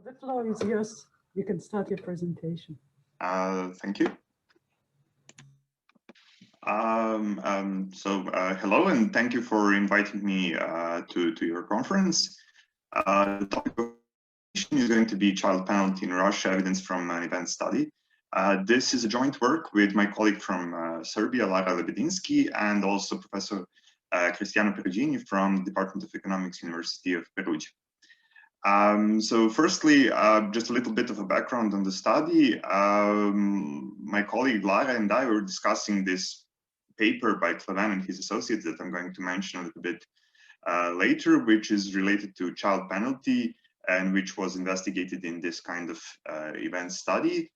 The floor is yours. You can start your presentation. Thank you. Hello, and thank you for inviting me to your conference. The topic of is going to be child penalty in Russia, evidence from an event study. This is a joint work with my colleague from Serbia, Lara Lebedinski, and also Professor Cristiano Perugini from the Department of Economics, University of Perugia. So firstly, just a little bit of a background on the study. My colleague Lara and I were discussing this paper by Kleven and his associates that I'm going to mention a little bit later, which is related to child penalty and which was investigated in this kind of event study.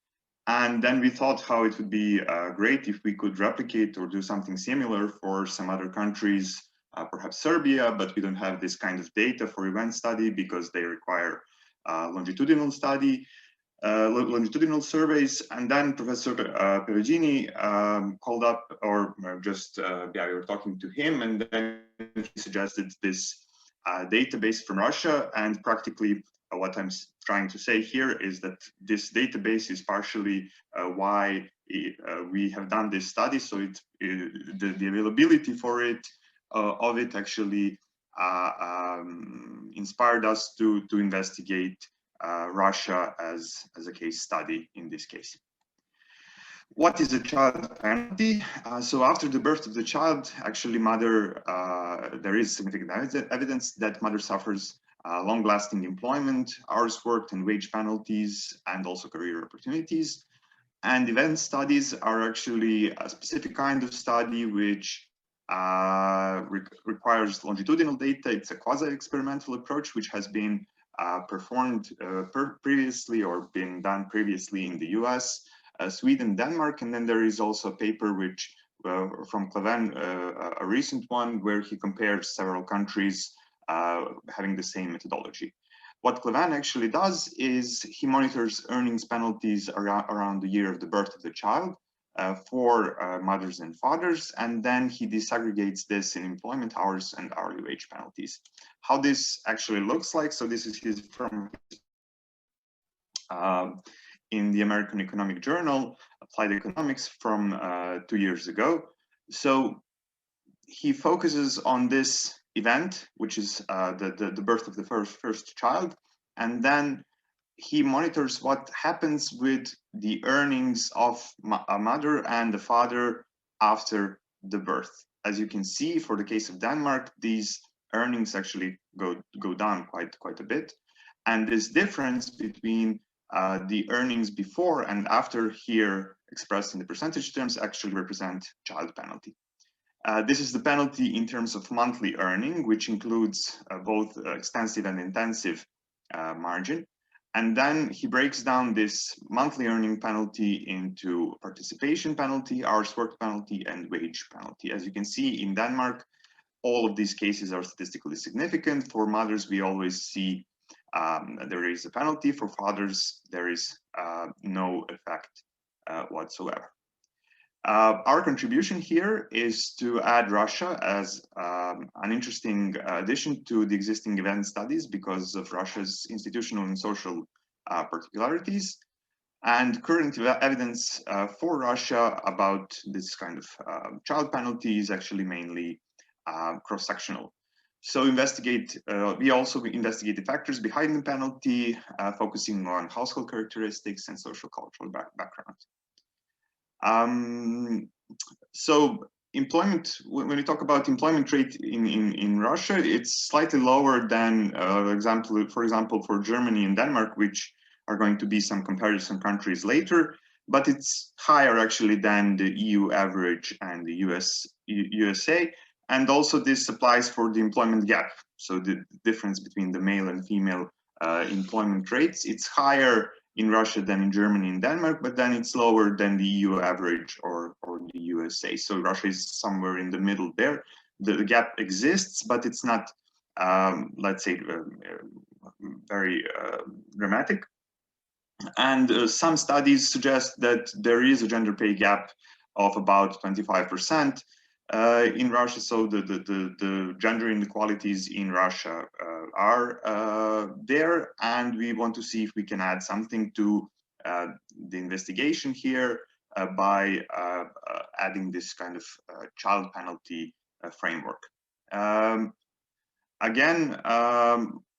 And then we thought how it would be great if we could replicate or do something similar for some other countries, perhaps Serbia, but we don't have this kind of data for event study because they require longitudinal study, longitudinal surveys. And then Professor Perugini called up, or just, yeah, we were talking to him, and then he suggested this database from Russia. And practically what I'm trying to say here is that this database is partially why we have done this study. So the availability for it, of it actually inspired us to investigate Russia as a case study in this case. What is a child penalty? So after the birth of the child, actually there is significant evidence that mother suffers long-lasting employment, hours worked, and wage penalties, and also career opportunities. And event studies are actually a specific kind of study which requires longitudinal data. It's a quasi-experimental approach which has been performed previously or been done previously in the US, Sweden, Denmark, and then there is also a paper which from Kleven, a recent one, where he compares several countries having the same methodology. What Kleven actually does is he monitors earnings penalties around the year of the birth of the child for mothers and fathers, and then he disaggregates this in employment hours and hourly wage penalties. How this actually looks like, so this is his from in the American Economic Journal, Applied Economics from 2 years ago. So he focuses on this event, which is the birth of the first child, and then he monitors what happens with the earnings of a mother and the father after the birth. As you can see, for the case of Denmark, these earnings actually go down quite a bit, and this difference between the earnings before and after, here expressed in the percentage terms, actually represent child penalty. This is the penalty in terms of monthly earning, which includes both extensive and intensive margin. And then he breaks down this monthly earning penalty into participation penalty, hours worked penalty, and wage penalty. As you can see in Denmark, all of these cases are statistically significant. For mothers, we always see there is a penalty. For fathers, there is no effect whatsoever. Our contribution here is to add Russia as an interesting addition to the existing event studies because of Russia's institutional and social particularities. And current evidence for Russia about this kind of child penalty is actually mainly cross-sectional. So we also investigate the factors behind the penalty, focusing on household characteristics and social cultural background. So employment, when we talk about employment rate in Russia, it's slightly lower than, for example, for Germany and Denmark, which are going to be some comparison countries later, but it's higher actually than the EU average and the USA. And also this applies for the employment gap. So the difference between the male and female employment rates, it's higher in Russia than in Germany and Denmark, but then it's lower than the EU average or the USA. So Russia is somewhere in the middle there. The gap exists, but it's not, let's say, very dramatic. And some studies suggest that there is a gender pay gap of about 25%. in Russia. So the gender inequalities in Russia are there, and we want to see if we can add something to the investigation here by adding this kind of child penalty framework. Again,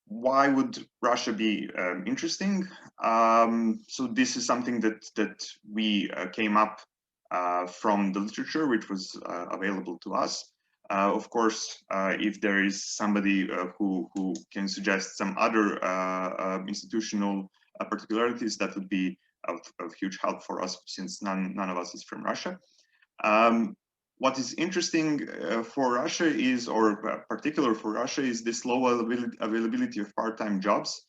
why would Russia be interesting? So this is something that we came up from the literature which was available to us. Of course, if there is somebody who can suggest some other institutional particularities, that would be of huge help for us, since none of us is from Russia. What is interesting for Russia is, or particular for Russia, is this low availability of part-time jobs.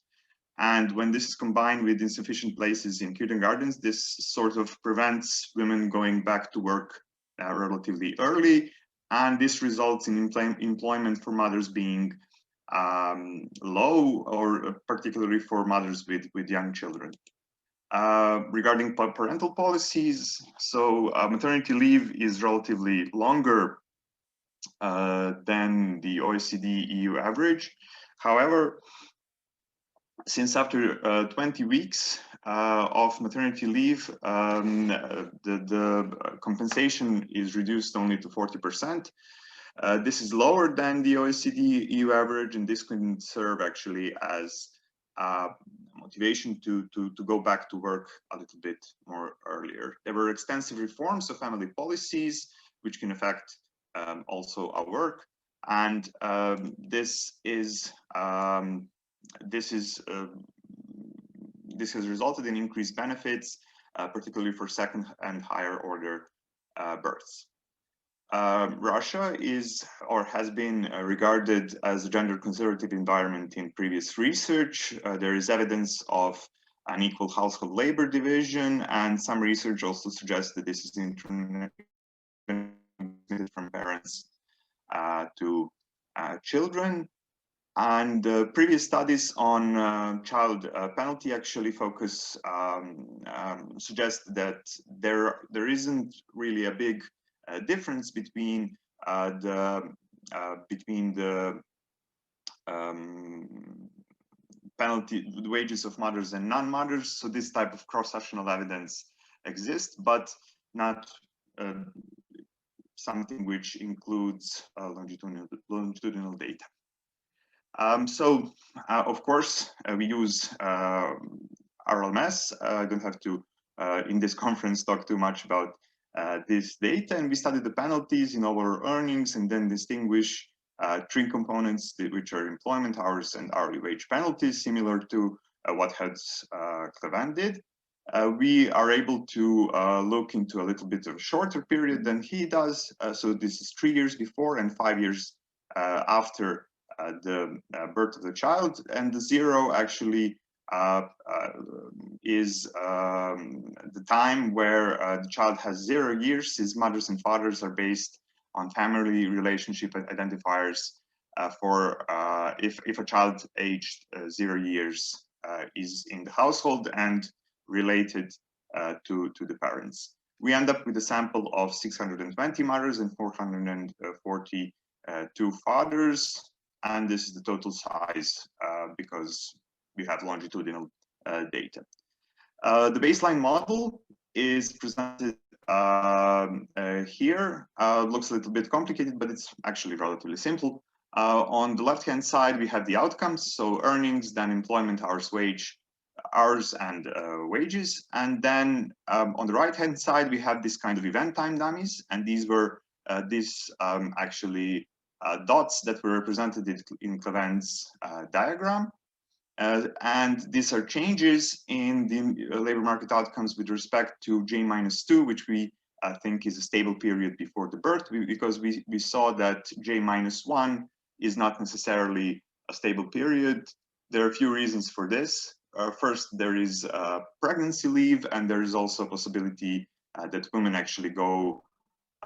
And when this is combined with insufficient places in kindergartens, this sort of prevents women going back to work relatively early. And this results in employment for mothers being low, or particularly for mothers with young children. Regarding parental policies, so maternity leave is relatively longer than the OECD EU average. However, since after 20 weeks of maternity leave, the compensation is reduced only to 40%. This is lower than the OECD EU average, and this can serve actually as motivation to go back to work a little bit more earlier. There were extensive reforms of family policies which can affect also our work, and this has resulted in increased benefits, particularly for second and higher order births. Russia is, or has been, regarded as a gender conservative environment in previous research. There is evidence of an equal household labor division, and some research also suggests that this is transmitted from parents to children. And previous studies on child penalty actually focus, suggest that there isn't really a big difference between the penalty, the wages of mothers and non-mothers. So this type of cross-sectional evidence exists, but not something which includes longitudinal data. Of course, we use RLMS. I don't have to, in this conference, talk too much about this data, and we studied the penalties in our earnings and then distinguish three components, which are employment hours and hourly wage penalties, similar to what Hans Clevan did. We are able to look into a little bit of a shorter period than he does. So this is 3 years before and 5 years after the birth of the child, and the zero actually is the time where the child has 0 years. His mothers and fathers are based on family relationship identifiers for if a child aged 0 years is in the household and related to the parents. We end up with a sample of 620 mothers and 442 fathers, and this is the total size because we have longitudinal data. The baseline model is presented here. Looks a little bit complicated, but it's actually relatively simple. On the left-hand side, we have the outcomes, so earnings, then employment hours, hours and wages. And then on the right-hand side, we have this kind of event time dummies, and these were actually dots that were represented in Clevan's diagram. And these are changes in the labor market outcomes with respect to J-2, which we think is a stable period before the birth, because we saw that J-1 is not necessarily a stable period. There are a few reasons for this. First, there is pregnancy leave, and there is also a possibility that women actually go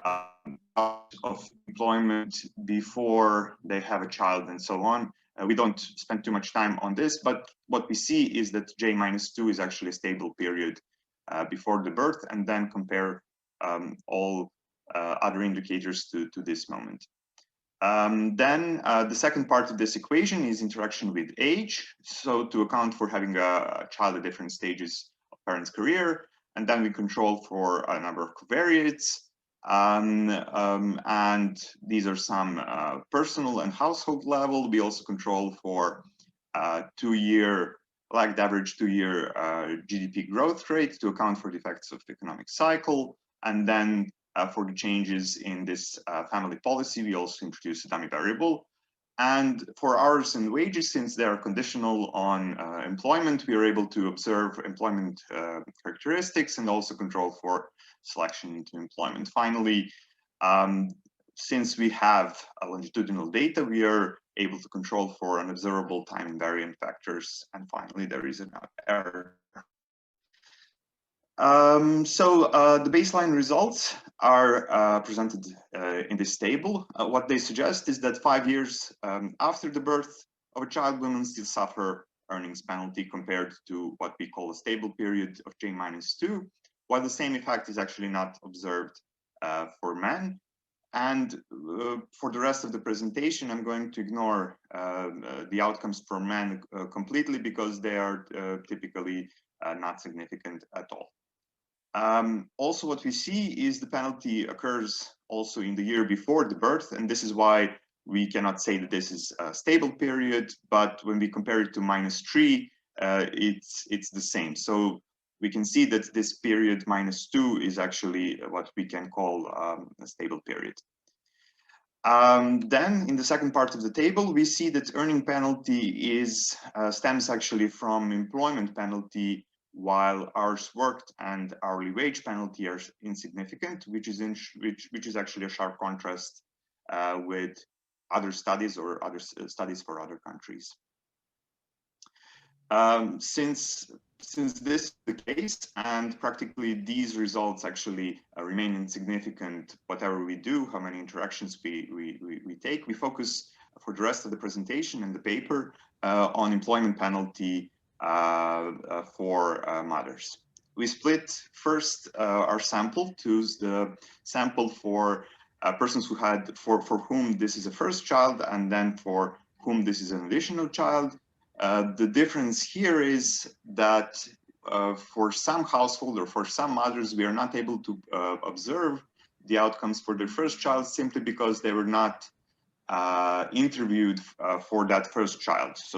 out of employment before they have a child and so on. We don't spend too much time on this, but what we see is that J-2 is actually a stable period before the birth, and then compare all other indicators to this moment. Then the second part of this equation is interaction with age. So to account for having a child at different stages of parent's career, and then we control for a number of covariates. And these are some personal and household level. We also control for 2-year lagged average 2-year GDP growth rate to account for the effects of the economic cycle. And then for the changes in this family policy, we also introduce a dummy variable. And for hours and wages, since they are conditional on employment, we are able to observe employment characteristics and also control for selection into employment. Finally, since we have longitudinal data, we are able to control for unobservable time invariant factors. And finally, there is an error. The baseline results are presented in this table. What they suggest is that 5 years after the birth of a child, women still suffer earnings penalty compared to what we call a stable period of J-2, while the same effect is actually not observed for men. And for the rest of the presentation, I'm going to ignore the outcomes for men completely because they are typically not significant at all. Also, what we see is the penalty occurs also in the year before the birth, and this is why we cannot say that this is a stable period, but when we compare it to -3, it's the same. So we can see that this period -2 is actually what we can call a stable period. Then in the second part of the table, we see that earning penalty stems actually from employment penalty, while hours worked and hourly wage penalty are insignificant, which is actually a sharp contrast with other studies or other studies for other countries. Since this is the case, and practically these results actually remain insignificant, whatever we do, how many interactions we take, we focus for the rest of the presentation and the paper on employment penalty for mothers. We split first our sample to the sample for persons who had for whom this is a first child, and then for whom this is an additional child. The difference here is that for some household or for some mothers, we are not able to observe the outcomes for their first child simply because they were not interviewed for that first child. So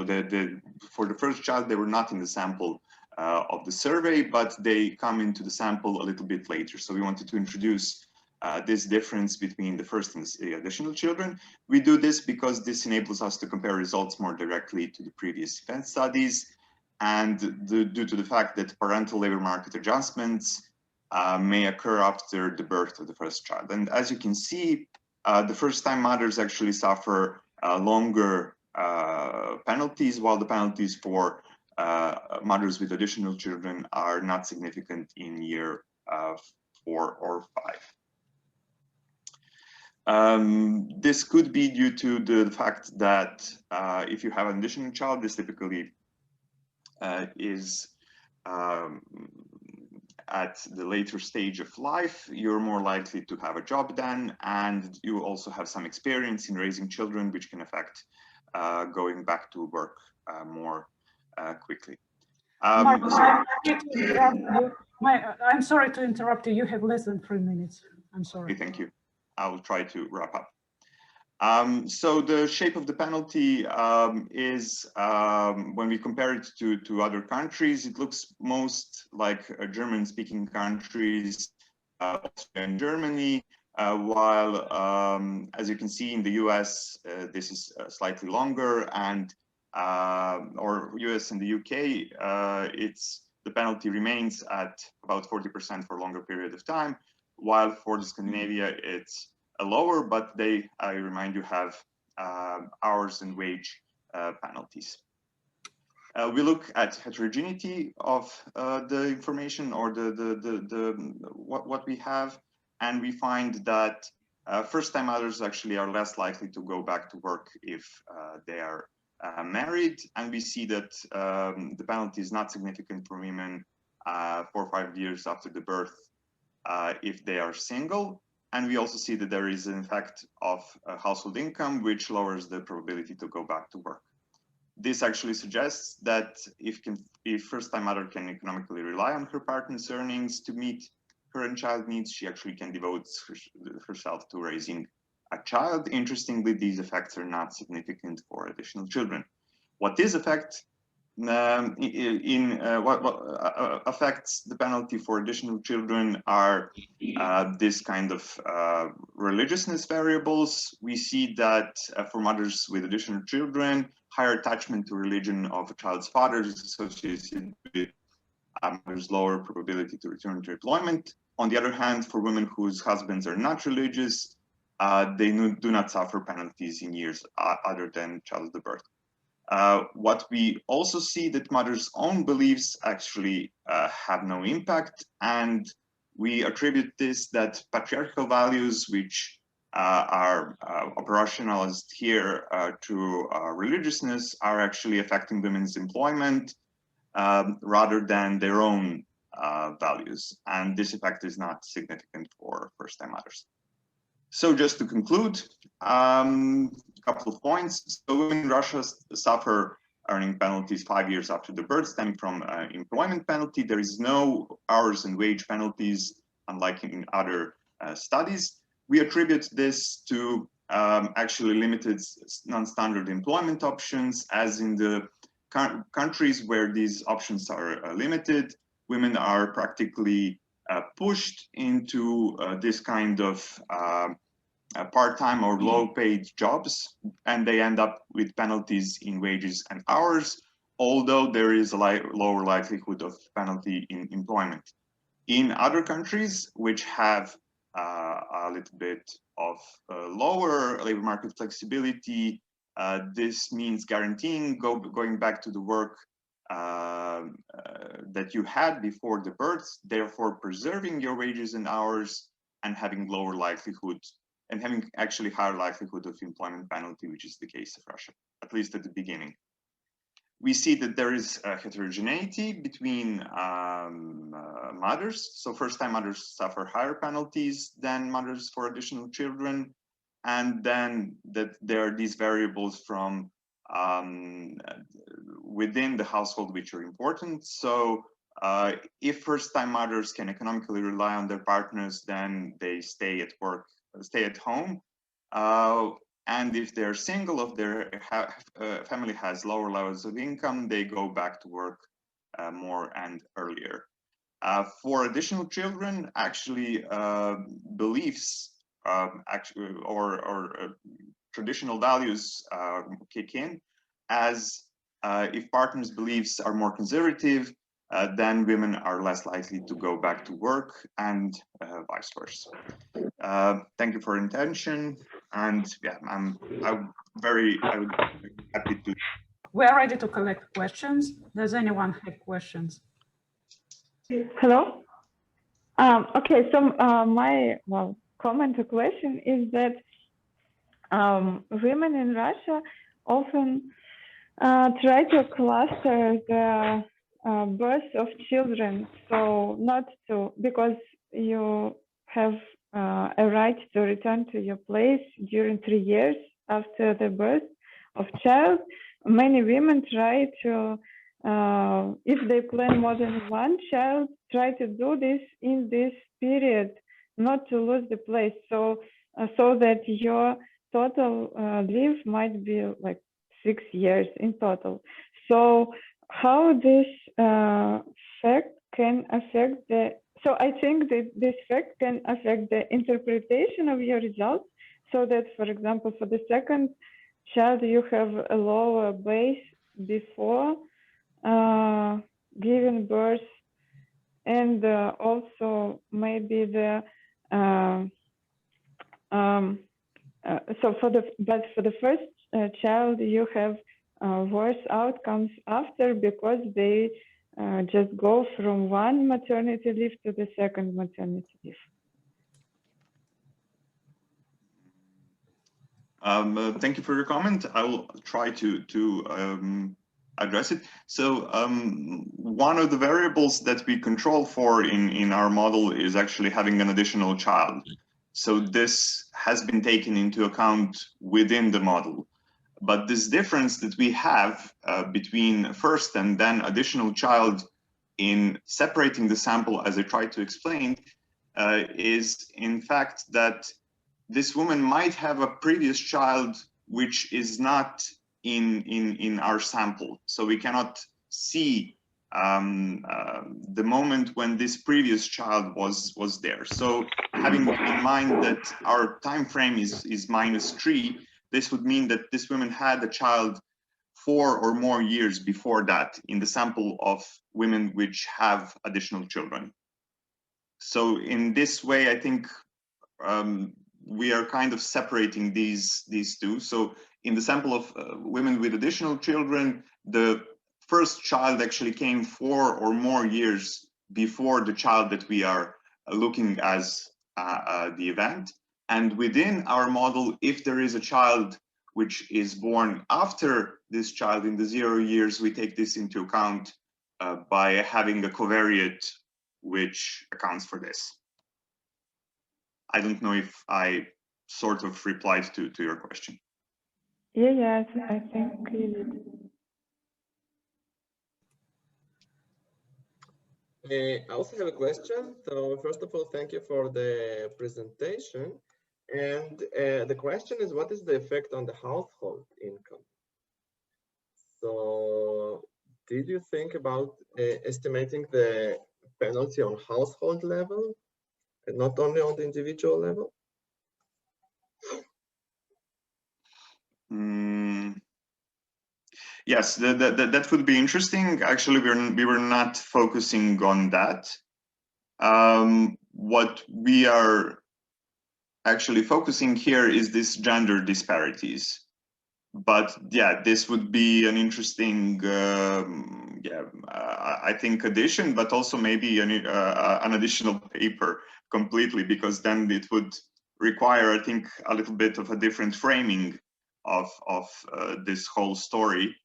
for the first child, they were not in the sample of the survey, but they come into the sample a little bit later. So we wanted to introduce this difference between the first and the additional children. We do this because this enables us to compare results more directly to the previous event studies, and due to the fact that parental labor market adjustments may occur after the birth of the first child. And as you can see, the first-time mothers actually suffer longer penalties, while the penalties for mothers with additional children are not significant in year 4 or 5. This could be due to the fact that if you have an additional child, this typically is at the later stage of life. You're more likely to have a job then, and you also have some experience in raising children, which can affect going back to work more quickly. Marko, I'm sorry to interrupt you. You have less than 3 minutes. I'm sorry. Okay, thank you. I will try to wrap up. So the shape of the penalty is, when we compare it to other countries, it looks most like German-speaking countries, Austria and Germany, while, as you can see in the US, this is slightly longer, and or US and the UK, the penalty remains at about 40% for a longer period of time, while for the Scandinavia, it's lower, but they, I remind you, have hours and wage penalties. We look at heterogeneity of the information or what we have, and we find that first-time mothers actually are less likely to go back to work if they are married, and we see that the penalty is not significant for women 4 or 5 years after the birth if they are single. And we also see that there is an effect of household income, which lowers the probability to go back to work. This actually suggests that if first-time mother can economically rely on her partner's earnings to meet her and child needs, she actually can devote herself to raising a child. Interestingly, these effects are not significant for additional children. What is affects the penalty for additional children are this kind of religiousness variables. We see that for mothers with additional children, higher attachment to religion of a child's father is associated with mother's lower probability to return to employment. On the other hand, for women whose husbands are not religious, they do not suffer penalties in years other than childbirth birth. What we also see that mothers' own beliefs actually have no impact, and we attribute this that patriarchal values, which are operationalized here to religiousness, are actually affecting women's employment rather than their own values. And this effect is not significant for first-time mothers. So just to conclude, a couple of points. So women in Russia suffer earning penalties 5 years after the birth, stemming from employment penalty. There is no hours and wage penalties, unlike in other studies. We attribute this to actually limited non-standard employment options, as in the countries where these options are limited, women are practically pushed into this kind of part-time or low-paid jobs, and they end up with penalties in wages and hours, although there is a lower likelihood of penalty in employment. In other countries, which have a little bit of lower labor market flexibility, this means guaranteeing going back to the work that you had before the birth, therefore preserving your wages and hours and having lower likelihood and having actually higher likelihood of employment penalty, which is the case of Russia, at least at the beginning. We see that there is a heterogeneity between mothers. So first-time mothers suffer higher penalties than mothers for additional children. And then that there are these variables from within the household which are important. So if first-time mothers can economically rely on their partners, then they stay at work, stay at home. And if they're single, if their family has lower levels of income, they go back to work more and earlier. For additional children, actually beliefs or traditional values kick in, as if partners' beliefs are more conservative, then women are less likely to go back to work, and vice versa. Thank you for your attention, and yeah, I'm very happy to. We're ready to collect questions. Does anyone have questions? Hello. Okay, so my comment or question is that women in Russia often try to cluster the birth of children, so not to, because you have a right to return to your place during 3 years after the birth of child. Many women try to, if they plan more than one child, try to do this in this period, not to lose the place, so that your total leave might be like 6 years in total. So how this fact can affect the, so I think that this fact can affect the interpretation of your results, so that, for example, for the second child, you have a lower base before giving birth, and also maybe the so for the first child, you have worse outcomes after, because they just go from one maternity leave to the second maternity leave. Thank you for your comment. I will try to address it. So one of the variables that we control for in our model is actually having an additional child. So this has been taken into account within the model. But this difference that we have between first and then additional child in separating the sample, as I tried to explain, is in fact that this woman might have a previous child which is not in our sample. So we cannot see the moment when this previous child was there. So having in mind that our time frame is -3, this would mean that this woman had a child 4 or more years before that in the sample of women which have additional children. So in this way, I think we are kind of separating these two. So in the sample of women with additional children, the first child actually came 4 or more years before the child that we are looking as the event. And within our model, if there is a child which is born after this child in the 0 years, we take this into account by having a covariate which accounts for this. I don't know if I sort of replied to your question. Yeah, yes, I think you did. I also have a question. So first of all, thank you for the presentation. And the question is, what is the effect on the household income? So did you think about estimating the penalty on household level and not only on the individual level? Yes, that would be interesting. Actually, we were not focusing on that. What we are actually focusing here is this gender disparities. But yeah, this would be an interesting, I think, addition, but also maybe an additional paper completely, because then it would require, I think, a little bit of a different framing of this whole story.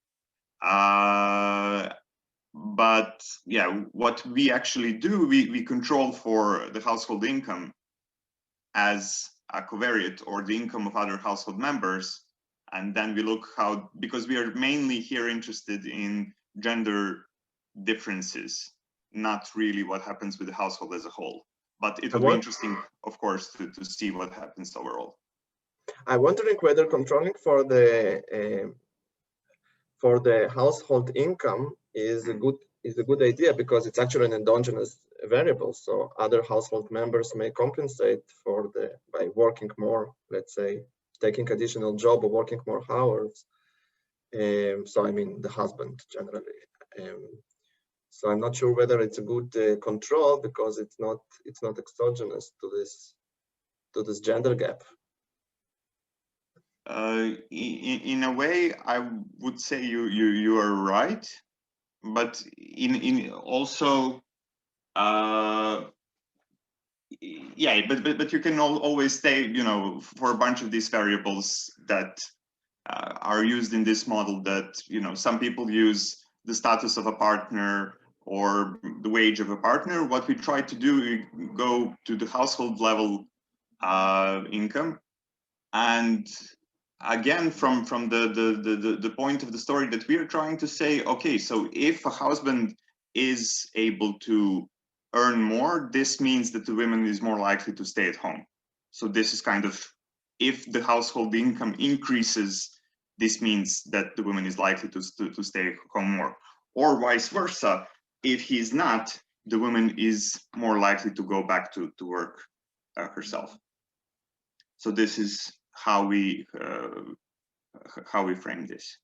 But yeah, what we actually do, we control for the household income as a covariate or the income of other household members. And then we look how, because we are mainly here interested in gender differences, not really what happens with the household as a whole. But it would be interesting, of course, to see what happens overall. I'm wondering whether controlling for the household income is a good idea, because it's actually an endogenous variable. So other household members may compensate for by working more, let's say, taking additional job or working more hours. So I mean the husband generally. So I'm not sure whether it's a good control, because it's not exogenous to this gender gap. In a way, I would say you are right, but in also yeah, but you can always say, you know, for a bunch of these variables that are used in this model, that, you know, some people use the status of a partner or the wage of a partner. What we try to do, we go to the household level income, and again, from the point of the story that we are trying to say, okay, so if a husband is able to earn more, this means that the woman is more likely to stay at home. So this is kind of, if the household income increases, this means that the woman is likely to stay home more, or vice versa. If he's not, the woman is more likely to go back to work herself. So this is how we frame this.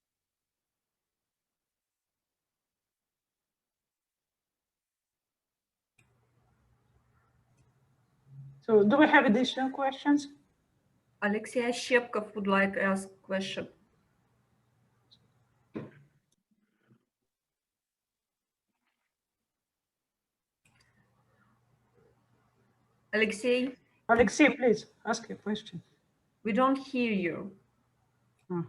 So do we have additional questions? Aleksey Oshchepkov would like to ask a question. Aleksey? Aleksey, please ask your question. We don't hear you. Oh.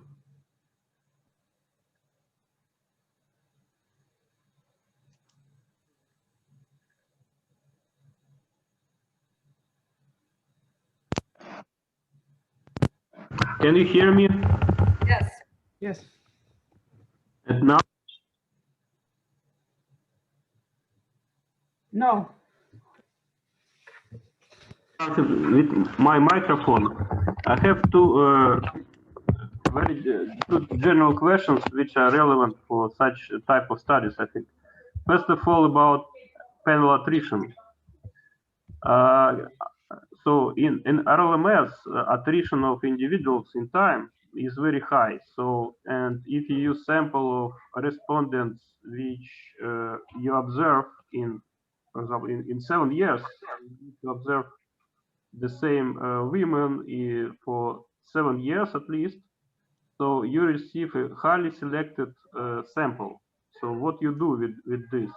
Can you hear me? Yes. Yes. And now? No. With my microphone, I have two two general questions which are relevant for such type of studies, I think. First of all, about panel attrition. So in RLMS, attrition of individuals in time is very high. So, and if you use sample of respondents which you observe in, for example, in 7 years, you observe the same women for 7 years at least, so you receive a highly selected sample. So what you do with this?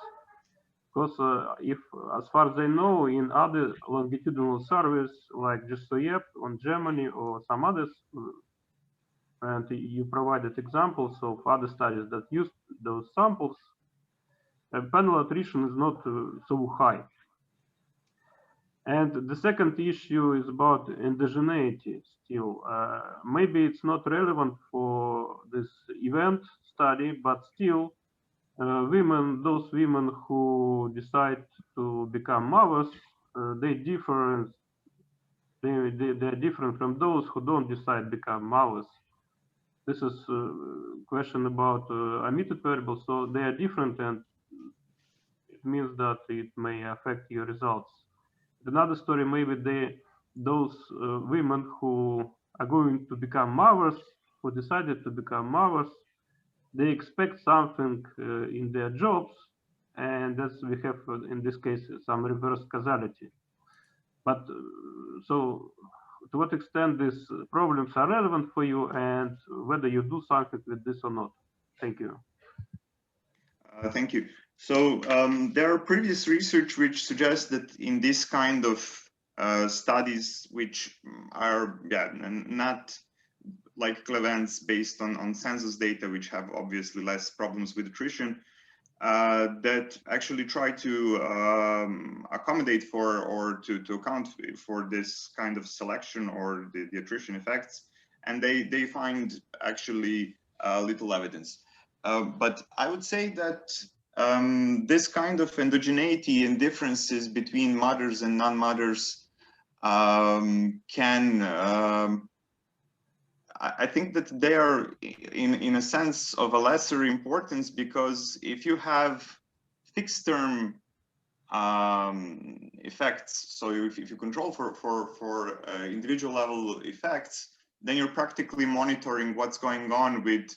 Because if, as far as I know, in other longitudinal surveys like GSOEP on Germany or some others, and you provided examples of other studies that used those samples, panel attrition is not so high. And the second issue is about endogeneity still. Maybe it's not relevant for this event study, but still, those women who decide to become mothers, they're different from those who don't decide to become mothers. This is a question about omitted variables, so they are different, and it means that it may affect your results. Another story, maybe those women who are going to become mothers, who decided to become mothers, they expect something in their jobs, and that's we have in this case some reverse causality. But so to what extent these problems are relevant for you, and whether you do something with this or not? Thank you. Thank you. So there are previous research which suggests that in this kind of studies, which are not like events based on census data, which have obviously less problems with attrition, that actually try to accommodate for or to account for this kind of selection or the attrition effects, and they find actually little evidence. But I would say that this kind of endogeneity and differences between mothers and non-mothers I think that they are in a sense of a lesser importance, because if you have fixed term effects, so if you control for individual level effects, then you're practically monitoring what's going on with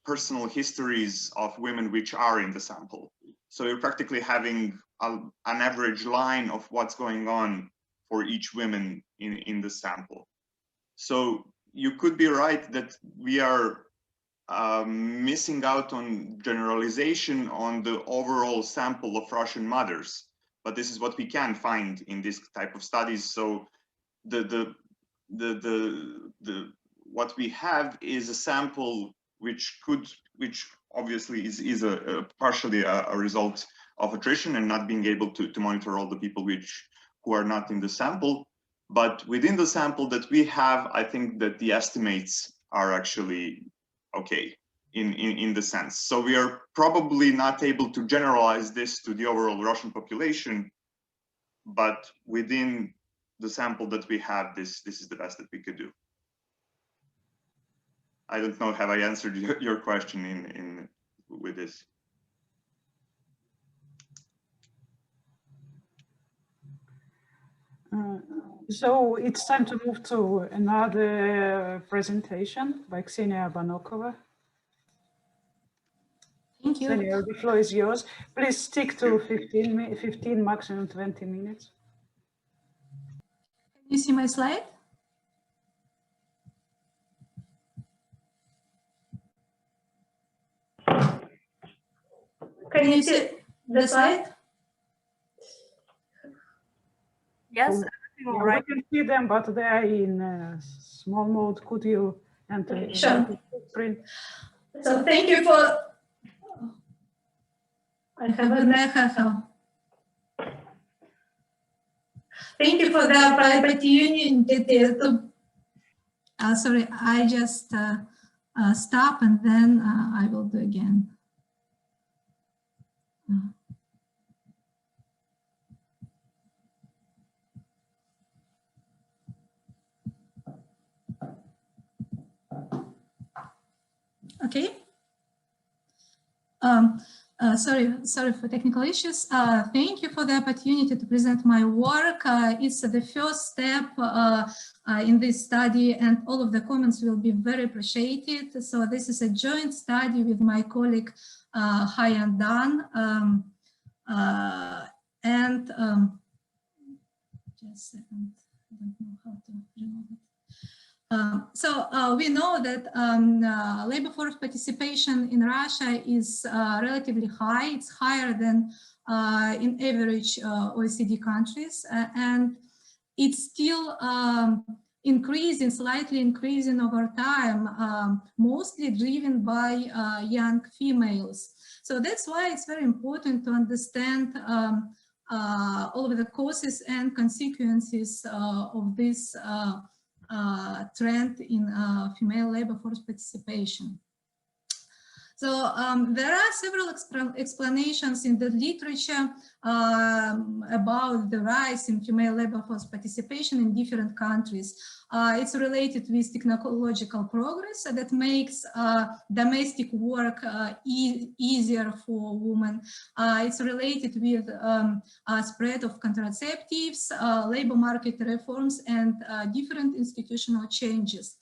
personal histories of women which are in the sample. So you're practically having an average line of what's going on for each woman in the sample. So you could be right that we are missing out on generalization on the overall sample of Russian mothers, but this is what we can find in this type of studies. So what we have is a sample which obviously is a partially a result of attrition and not being able to monitor all the people who are not in the sample. But within the sample that we have, I think that the estimates are actually okay in the sense. So we are probably not able to generalize this to the overall Russian population, but within the sample that we have, this is the best that we could do. I don't know, have I answered your question with this? So it's time to move to another presentation by Kseniya Abanokova. Thank you. Kseniya, the floor is yours. Please stick to 15, maximum 20 minutes. Can you see my slide? Can you see the slide? Yes. Yeah, we can see them, but they are in small mode. Could you enter? Sure. Print? So thank you for. I have an echo. Thank you for the opportunity to Sorry, I just stop and then I will do again. Okay. Sorry for technical issues. Thank you for the opportunity to present my work. It's the first step in this study, and all of the comments will be very appreciated. So this is a joint study with my colleague Hai and Dan. Just a second, I don't know how to remove it. We know that labor force participation in Russia is relatively high. It's higher than in average OECD countries, and it's still increasing, slightly increasing over time, mostly driven by young females. So that's why it's very important to understand all of the causes and consequences of this trend in female labor force participation. So there are several explanations in the literature about the rise in female labor force participation in different countries. It's related with technological progress that makes domestic work easier for women. It's related with spread of contraceptives, labor market reforms, and different institutional changes.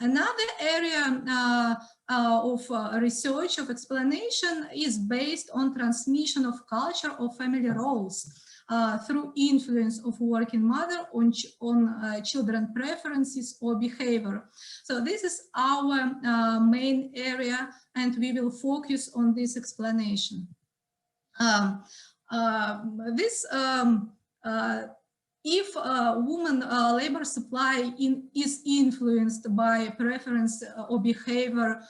Another area of research, of explanation, is based on transmission of culture of family roles through influence of working mother on children preferences or behavior. So this is our main area, and we will focus on this explanation. If woman labor supply is influenced by preference or behavior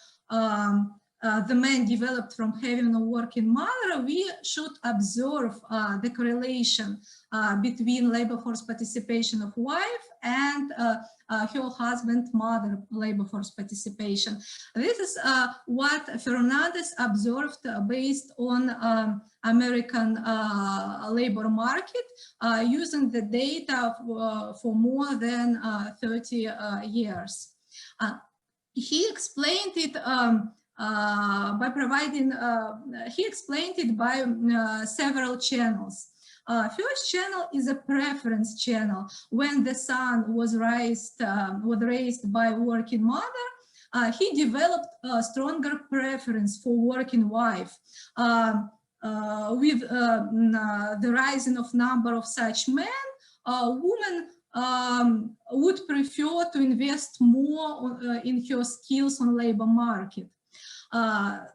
the man developed from having a working mother, we should observe the correlation between labor force participation of wife and her husband mother labor force participation. This is what Fernandez observed based on American labor market using the data for more than 30 years. He explained it by providing, he explained it by several channels. First channel is a preference channel. When the son was raised by working mother, he developed a stronger preference for working wife. With the rising of number of such men, women would prefer to invest more in her skills on labor market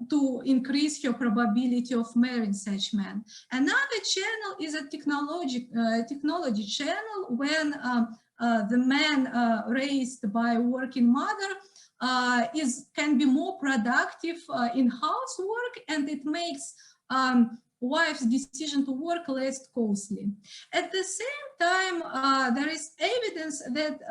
to increase her probability of marrying such men. Another channel is a technology channel. When the man raised by working mother can be more productive in housework, and it makes wife's decision to work less costly. At the same time, there is evidence that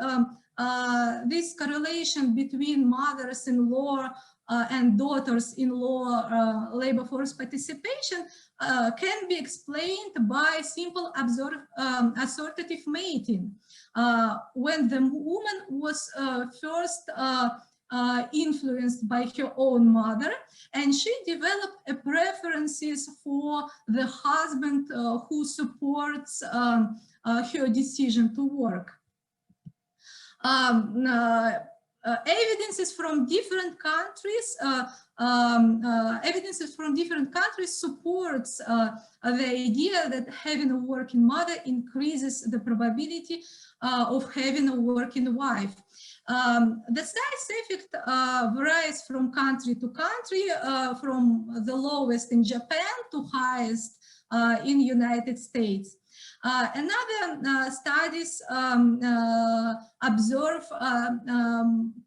this correlation between mothers-in-law and daughters-in-law labor force participation can be explained by simple assortative mating. When the woman was first influenced by her own mother, and she developed a preferences for the husband who supports her decision to work. Evidences from different countries supports the idea that having a working mother increases the probability of having a working wife. The size effect varies from country to country, from the lowest in Japan to highest in United States. Another studies observe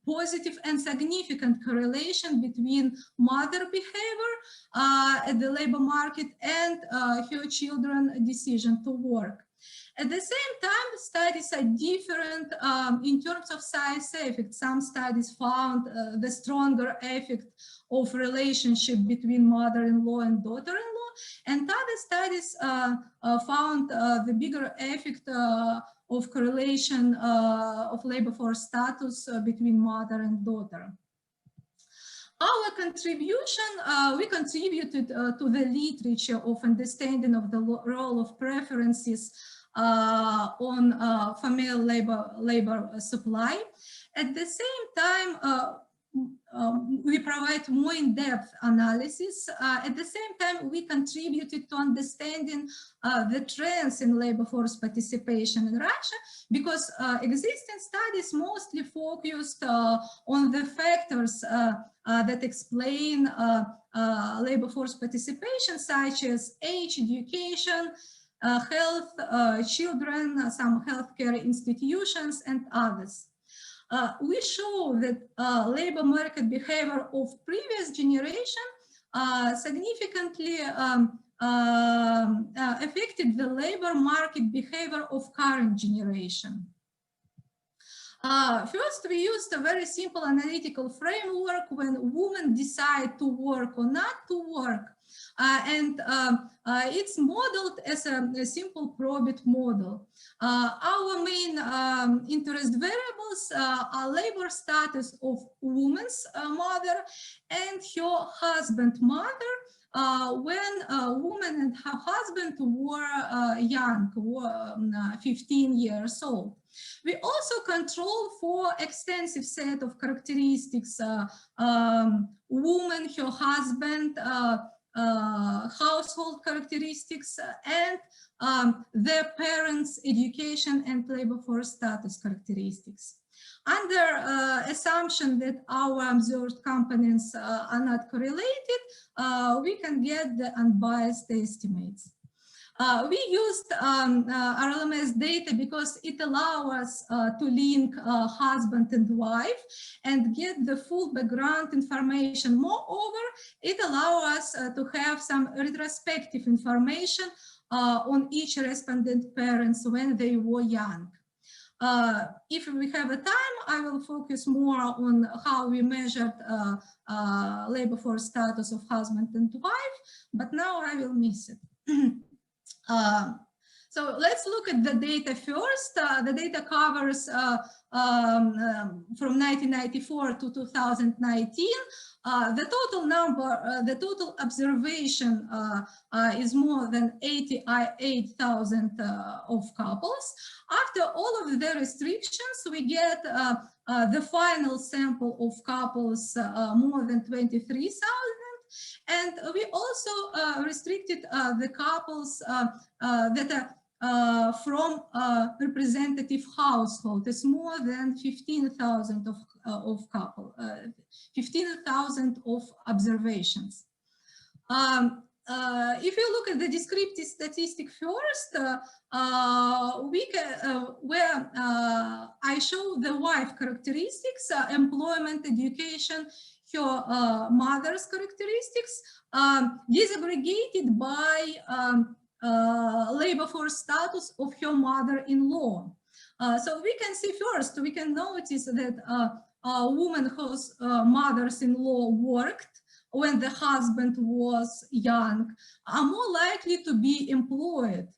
positive and significant correlation between mother behavior at the labor market and her children's decision to work. At the same time, studies are different in terms of side effects. Some studies found the stronger effect of relationship between mother-in-law and daughter-in-law, and other studies found the bigger effect of correlation of labor force status between mother and daughter. Our contribution, we contributed to the literature of understanding of the role of preferences on female labor supply. At the same time, we provide more in-depth analysis. At the same time, we contributed to understanding the trends in labor force participation in Russia, because existing studies mostly focused on the factors that explain labor force participation, such as age, education, health, children, some healthcare institutions, and others. We show that labor market behavior of previous generation significantly affected the labor market behavior of current generation. First, we used a very simple analytical framework when women decide to work or not to work. And it's modeled as a simple probit model. Our main interest variables are labor status of woman's mother and her husband mother when a woman and her husband were young, were 15 years old. We also control for extensive set of characteristics, woman, her husband, household characteristics, and their parents' education and labor force status characteristics. Under assumption that our observed components are not correlated, we can get the unbiased estimates. We used RLMS data because it allows us to link husband and wife and get the full background information. Moreover, it allows us to have some retrospective information on each respondent parents when they were young. If we have a time, I will focus more on how we measured labor force status of husband and wife, but now I will miss it. So let's look at the data first. The data covers from 1994 to 2019. The total number, the total observation is more than 88,000 of couples. After all of the restrictions, we get the final sample of couples more than 23,000. And we also restricted the couples that are from representative household. It's more than 15,000 of couple, 15,000 of observations. If you look at the descriptive statistic first, we can, where I show the wife characteristics, employment, education, her mother's characteristics, disaggregated by labor force status of her mother-in-law. So we can see first, we can notice that a woman whose mothers-in-law worked when the husband was young are more likely to be employed.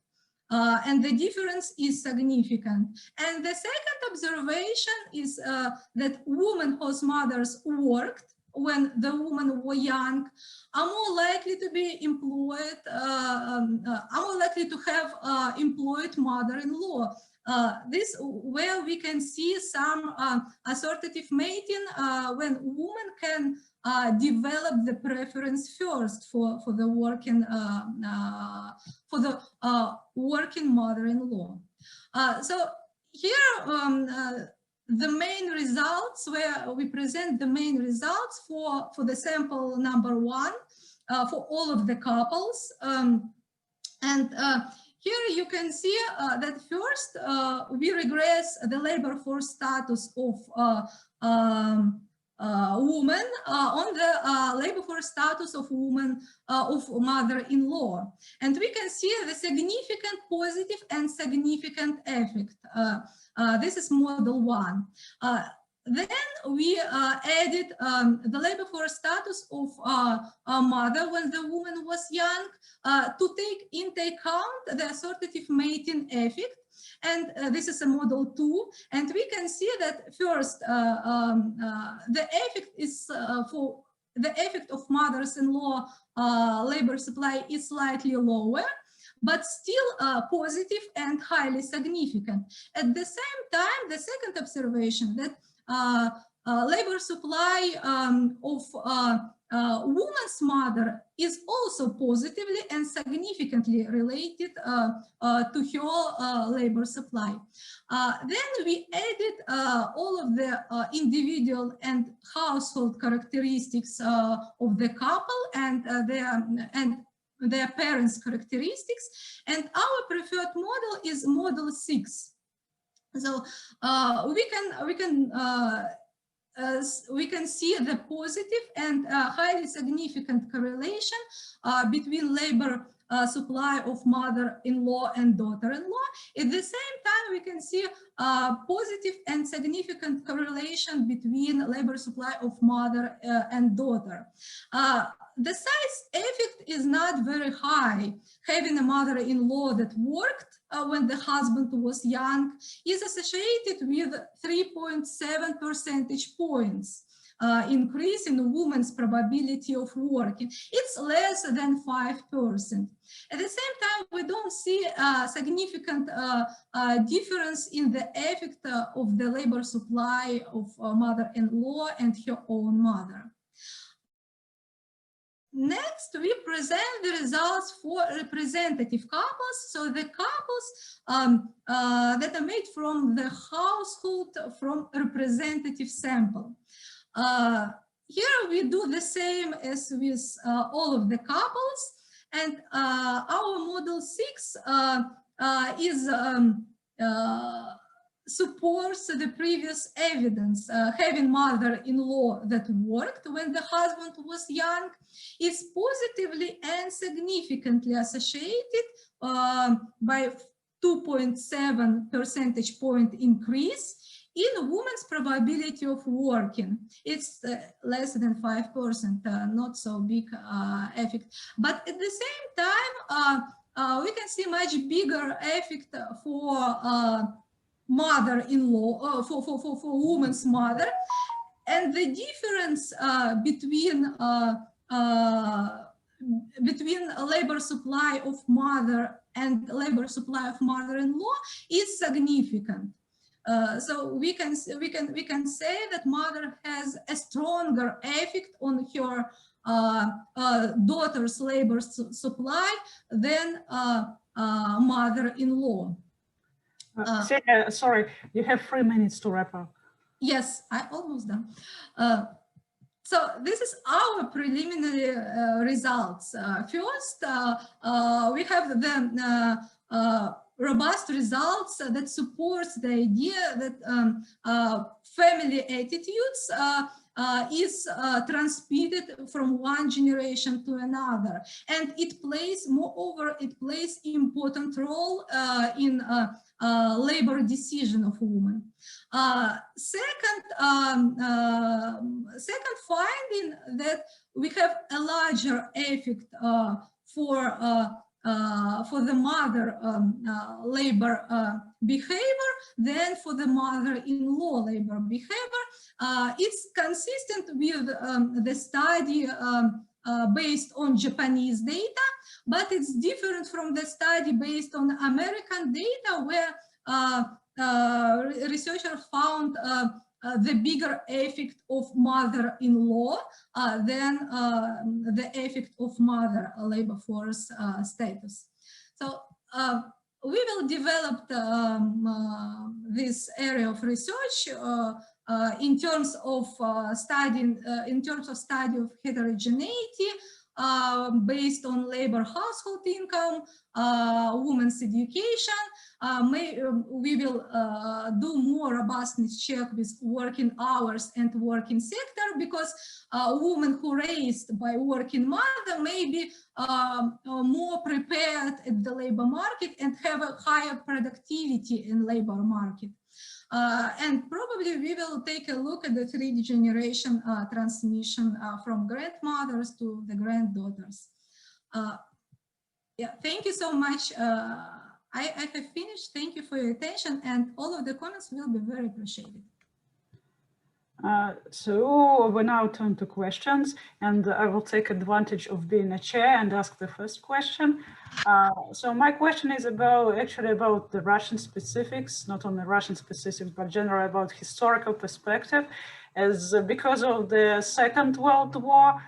And the difference is significant. And the second observation is that women whose mothers worked when the women were young are more likely to be employed, are more likely to have employed mother-in-law. This where we can see some assortative mating when women can develop the preference first for the working working mother-in-law. So here the main results, where we present the main results for the sample number 1 for all of the couples. Here you can see that first we regress the labor force status of woman on the labor force status of woman of mother-in-law, and we can see the significant positive and significant effect. This is model 1. Then we added the labor force status of a mother when the woman was young to take into account the assortative mating effect. And this is a model 2, and we can see that first the effect is for the effect of mothers-in-law labor supply is slightly lower, but still positive and highly significant. At the same time, the second observation that labor supply of woman's mother is also positively and significantly related to her labor supply. Then we added all of the individual and household characteristics of the couple and their parents' characteristics, and our preferred model is model 6. So we can see the positive and highly significant correlation between labor supply of mother-in-law and daughter-in-law. At the same time, we can see positive and significant correlation between labor supply of mother and daughter. The size effect is not very high. Having a mother-in-law that worked when the husband was young is associated with 3.7 percentage points increase in a woman's probability of working. It's less than 5%. At the same time, we don't see a significant difference in the effect of the labor supply of mother-in-law and her own mother. Next, we present the results for representative couples. So the couples that are made from the household from representative sample. Here we do the same as with all of the couples, and our model 6 is supports the previous evidence. Having mother-in-law that worked when the husband was young is positively and significantly associated by 2.7 percentage point increase in women's probability of working. It's less than 5%, not so big effect. But at the same time, we can see much bigger effect for mother-in-law, for woman's mother, and the difference between labor supply of mother and labor supply of mother-in-law is significant. So we can say that mother has a stronger effect on her daughter's labor supply than mother-in-law. Sorry, you have 3 minutes to wrap up. Yes, I almost done. So this is our preliminary results. First, we have the robust results that supports the idea that family attitudes is transmitted from one generation to another, and it plays, moreover, it plays important role in labor decision of women. Second finding that we have a larger effect for the mother labor behavior than for the mother-in-law labor behavior. It's consistent with the study based on Japanese data, but it's different from the study based on American data, where researchers found the bigger effect of mother-in-law than the effect of mother labor force status. So we will develop this area of research in terms of study of heterogeneity, based on labor household income, women's education. We will do more robustness check with working hours and working sector, because women who raised by working mother may be more prepared at the labor market and have a higher productivity in labor market. And probably we will take a look at the 3D generation transmission from grandmothers to the granddaughters. Yeah, thank you so much. I have finished. Thank you for your attention, and all of the comments will be very appreciated. So we now turn to questions, and I will take advantage of being a chair and ask the first question. So my question is actually about the Russian specifics, not only Russian specifics, but generally about historical perspective. As because of the Second World War,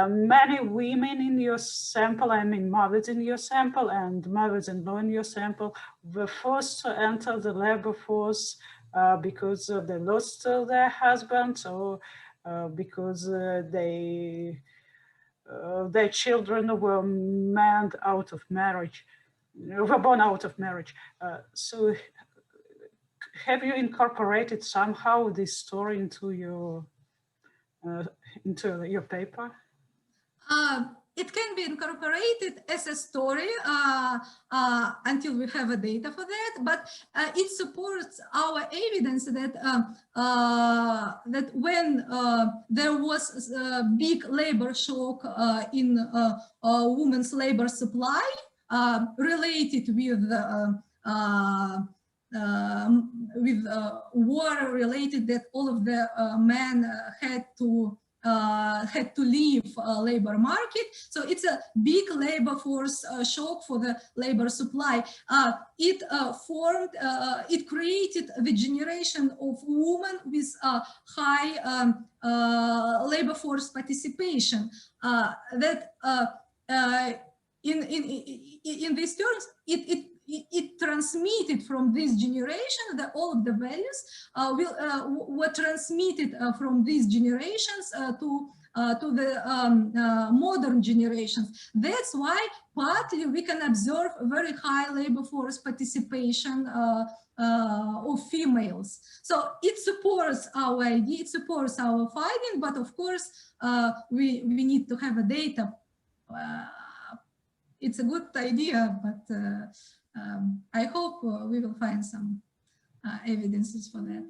many women in your sample, I mean mothers in your sample and mothers-in-law in your sample, were forced to enter the labor force because they lost their husbands, or because their children were born out of marriage. So have you incorporated somehow this story into your paper? It can be incorporated as a story until we have a data for that, but it supports our evidence that that when there was a big labor shock in women's labor supply related with war related, that all of the men had to leave labor market. So it's a big labor force shock for the labor supply. It created the generation of women with high labor force participation. In these terms, it transmitted from this generation, that all of the values were transmitted from these generations to the modern generations. That's why partly we can observe very high labor force participation of females. So it supports our idea, it supports our finding, but of course we need to have a data. It's a good idea, but I hope we will find some evidences for that.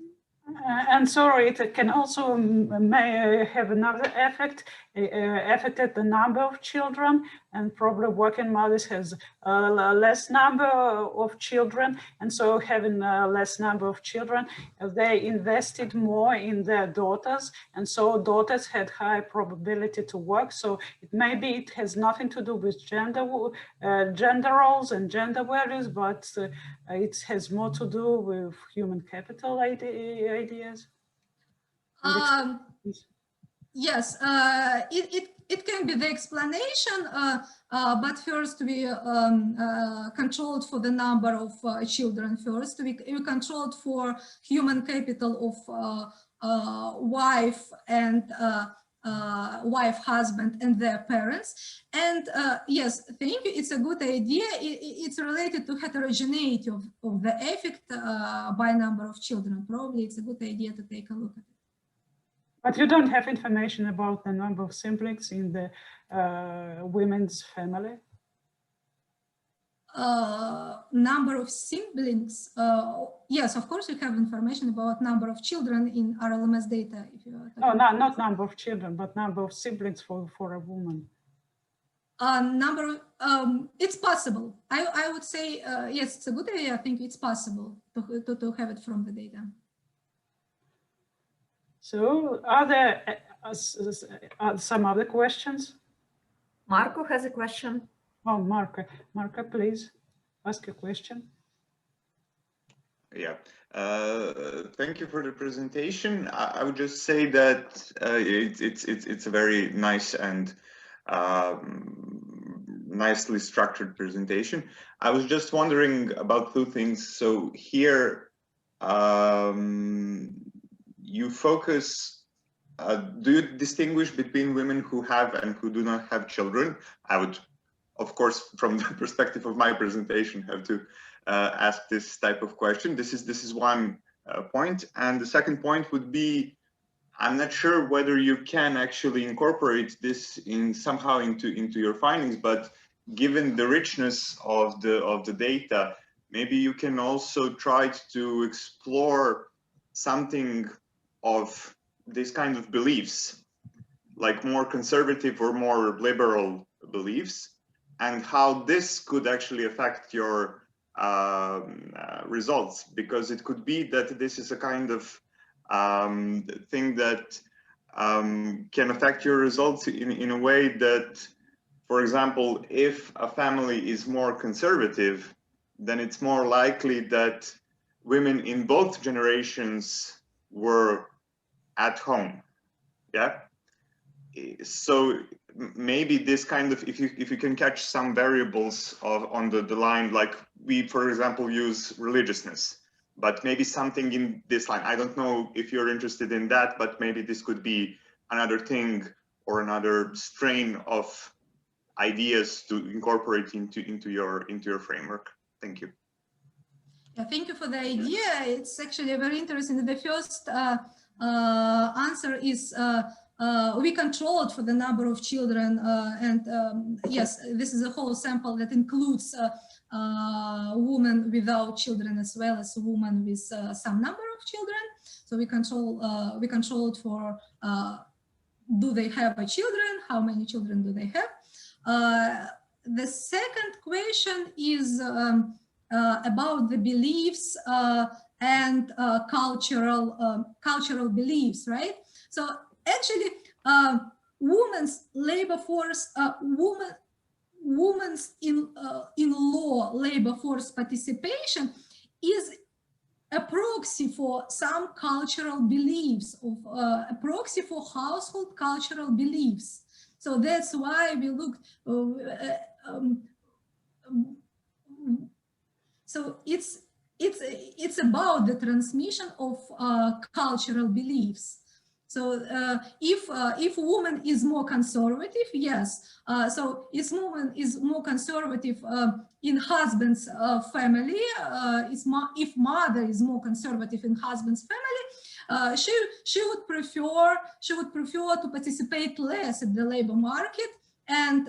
And sorry, it can also may have another effect, affected the number of children, and probably working mothers has a less number of children, and so having a less number of children, they invested more in their daughters, and so daughters had high probability to work. So maybe it has nothing to do with gender roles and gender values, but it has more to do with human capital ideas. Yes, it can be the explanation, but first we controlled for the number of children first. We controlled for human capital of wife and wife, husband, and their parents. And yes, thank you. It's a good idea. It's related to heterogeneity of the effect by number of children. Probably it's a good idea to take a look at it. But you don't have information about the number of siblings in the women's family? Number of siblings? Yes, of course, you have information about number of children in RLMS data. If you are no, not number of children, but number of siblings for a woman. It's possible. I would say, yes, it's a good idea. I think it's possible to have it from the data. So are there some other questions? Marko has a question. Oh, Marko, please ask a question. Yeah, thank you for the presentation. I would just say that it's a very nice and nicely structured presentation. I was just wondering about two things. So here, you focus do you distinguish between women who have and who do not have children? I would, of course, from the perspective of my presentation, have to ask this type of question. This is one point, and the second point would be, I'm not sure whether you can actually incorporate this in somehow into your findings, but given the richness of the data, maybe you can also try to explore something of this kind of beliefs, like more conservative or more liberal beliefs, and how this could actually affect your results, because it could be that this is a kind of thing that can affect your results in a way that, for example, if a family is more conservative, then it's more likely that women in both generations were at home. Yeah. So maybe this kind of, if you can catch some variables on the line, like we, for example, use religiousness, but maybe something in this line. I don't know if you're interested in that, but maybe this could be another thing or another strain of ideas to incorporate into your framework. Thank you. Yeah, thank you for the idea. It's actually very interesting. The first answer is we controlled for the number of children, and yes, this is a whole sample that includes women without children as well as women with some number of children. So we controlled for do they have children, how many children do they have. The second question is about the beliefs and cultural beliefs, right? So actually, women's labor force, women's in law labor force participation is a proxy for some cultural beliefs, of a proxy for household cultural beliefs. So that's why we looked. So it's about the transmission of cultural beliefs. So if a woman is more conservative, yes. So if woman is more conservative in husband's family, if mother is more conservative in husband's family, she would prefer to participate less in the labor market. And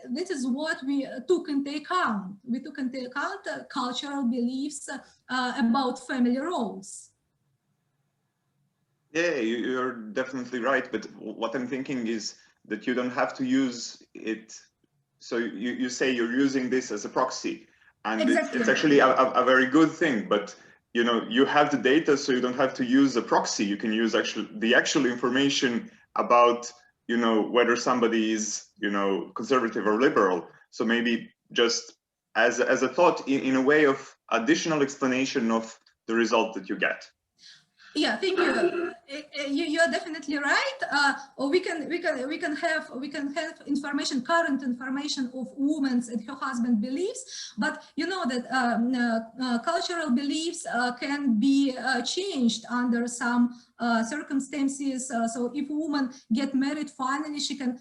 this is what we took into account. We took into account cultural beliefs about family roles. Yeah, you're definitely right. But what I'm thinking is that you don't have to use it. So you say you're using this as a proxy, and exactly. It's actually a very good thing. But you know, you have the data, so you don't have to use a proxy. You can use the actual information about, you know, whether somebody is, you know, conservative or liberal. So maybe just as a thought, in a way of additional explanation of the result that you get. Yeah, thank you. You're definitely right. Or we can have information, current information of women's and her husband beliefs, but you know that cultural beliefs can be changed under some circumstances. So if a woman get married, finally she can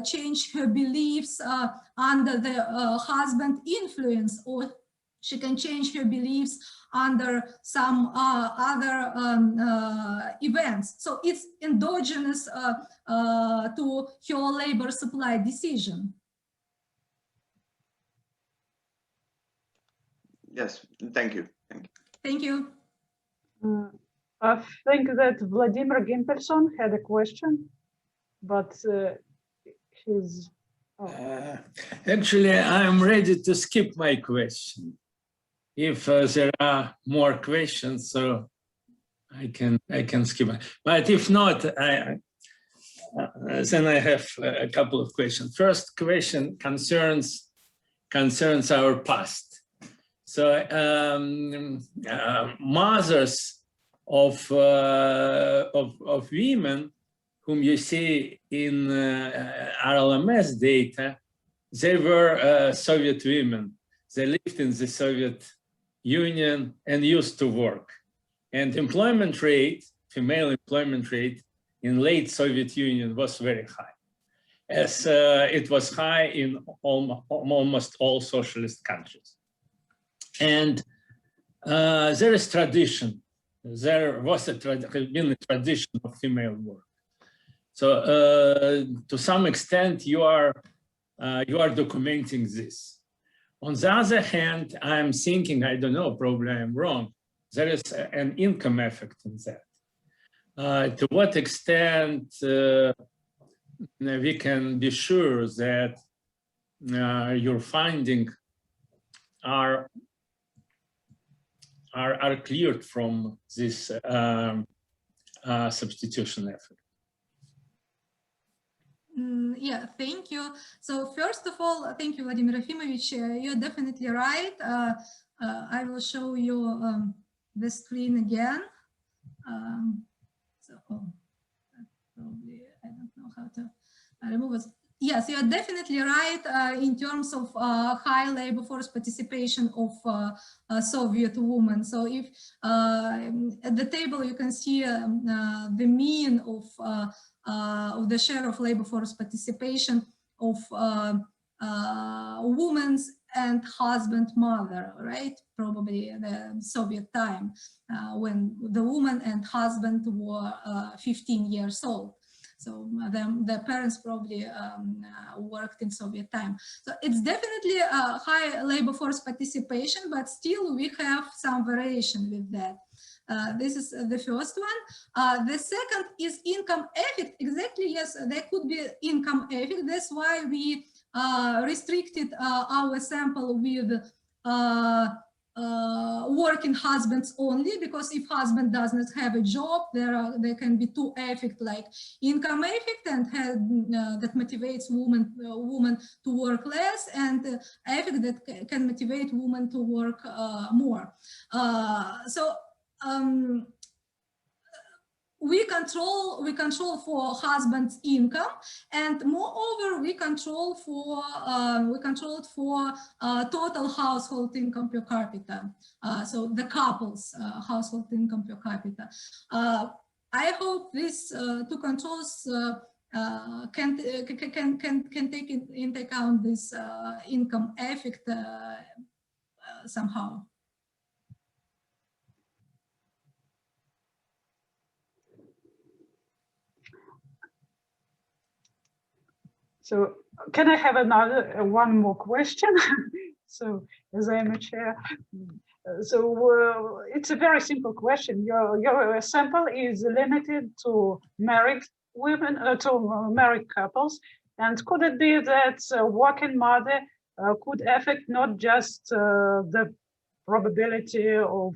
change her beliefs under the husband influence, or she can change her beliefs under some other events. So it's endogenous to her labor supply decision. Yes, thank you. Thank you. I think that Vladimir Gimpelson had a question, but he's... Oh. Actually, I'm ready to skip my question. If there are more questions, so I can skip it. But if not, then I have a couple of questions. First question concerns our past. So mothers of women whom you see in RLMS data, they were Soviet women. They lived in the Soviet Union and used to work. And employment rate, female employment rate, in late Soviet Union was very high, as it was high in almost all socialist countries. And there is tradition. There was been a tradition of female work. So to some extent, you are documenting this. On the other hand, I'm thinking, I don't know, probably I'm wrong. There is an income effect in that. To what extent we can be sure that your findings are cleared from this substitution effect? Yeah, thank you. So first of all, thank you, Vladimir Efimovich. You're definitely right. I will show you the screen again. Probably I don't know how to remove it. Yes, you are definitely right in terms of high labor force participation of Soviet women. So if at the table you can see the mean of the share of labor force participation of women's and husband mother, right? Probably the Soviet time when the woman and husband were 15 years old. So their parents probably worked in Soviet time. So it's definitely a high labor force participation, but still we have some variation with that. This is the first one. The second is income effect. Exactly, yes, there could be income effect. That's why we restricted our sample with working husbands only, because if husband does not have a job, there can be two effects, like income effect and that motivates woman to work less, and effect that can motivate women to work more. We control for husband's income, and moreover we control for total household income per capita. So the couple's household income per capita. I hope these two controls can take into account this income effect somehow. So can I have one more question? So as I am a chair, it's a very simple question. Your sample is limited to married women, to married couples, and could it be that working mother could affect not just the probability of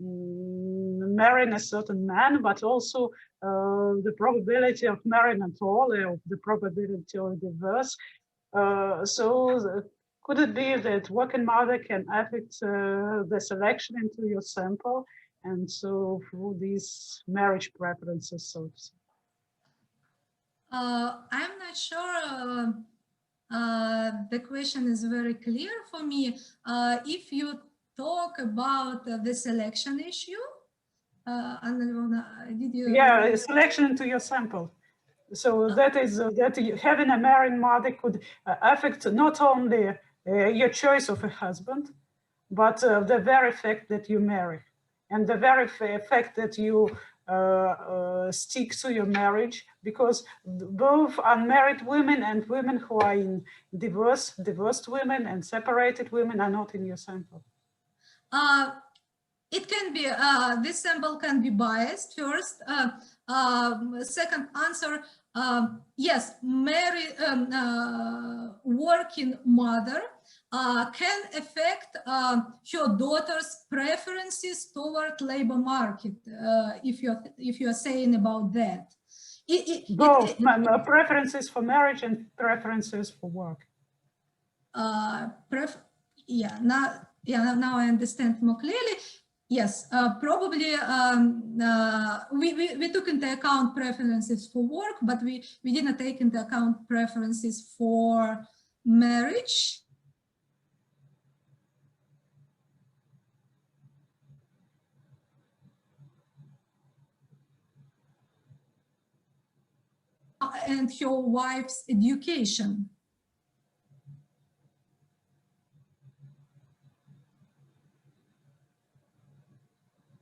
marrying a certain man, but also the probability of marrying at all, or the probability of divorce. Could it be that working mother can affect the selection into your sample, and so through these marriage preferences, so to say? I'm not sure the question is very clear for me. If you talk about the selection issue, did you? Yeah, selection into your sample. So that is that having a married mother could affect not only your choice of a husband, but the very fact that you marry, and the very fact that you stick to your marriage, because both unmarried women and women who are in divorced women and separated women are not in your sample. It can be, this sample can be biased first. Second answer, yes, working mother can affect her daughter's preferences toward labor market, if you're saying about that. Both preferences for marriage and preferences for work. Now I understand more clearly. Yes, probably we took into account preferences for work, but we didn't take into account preferences for marriage. her wife's education.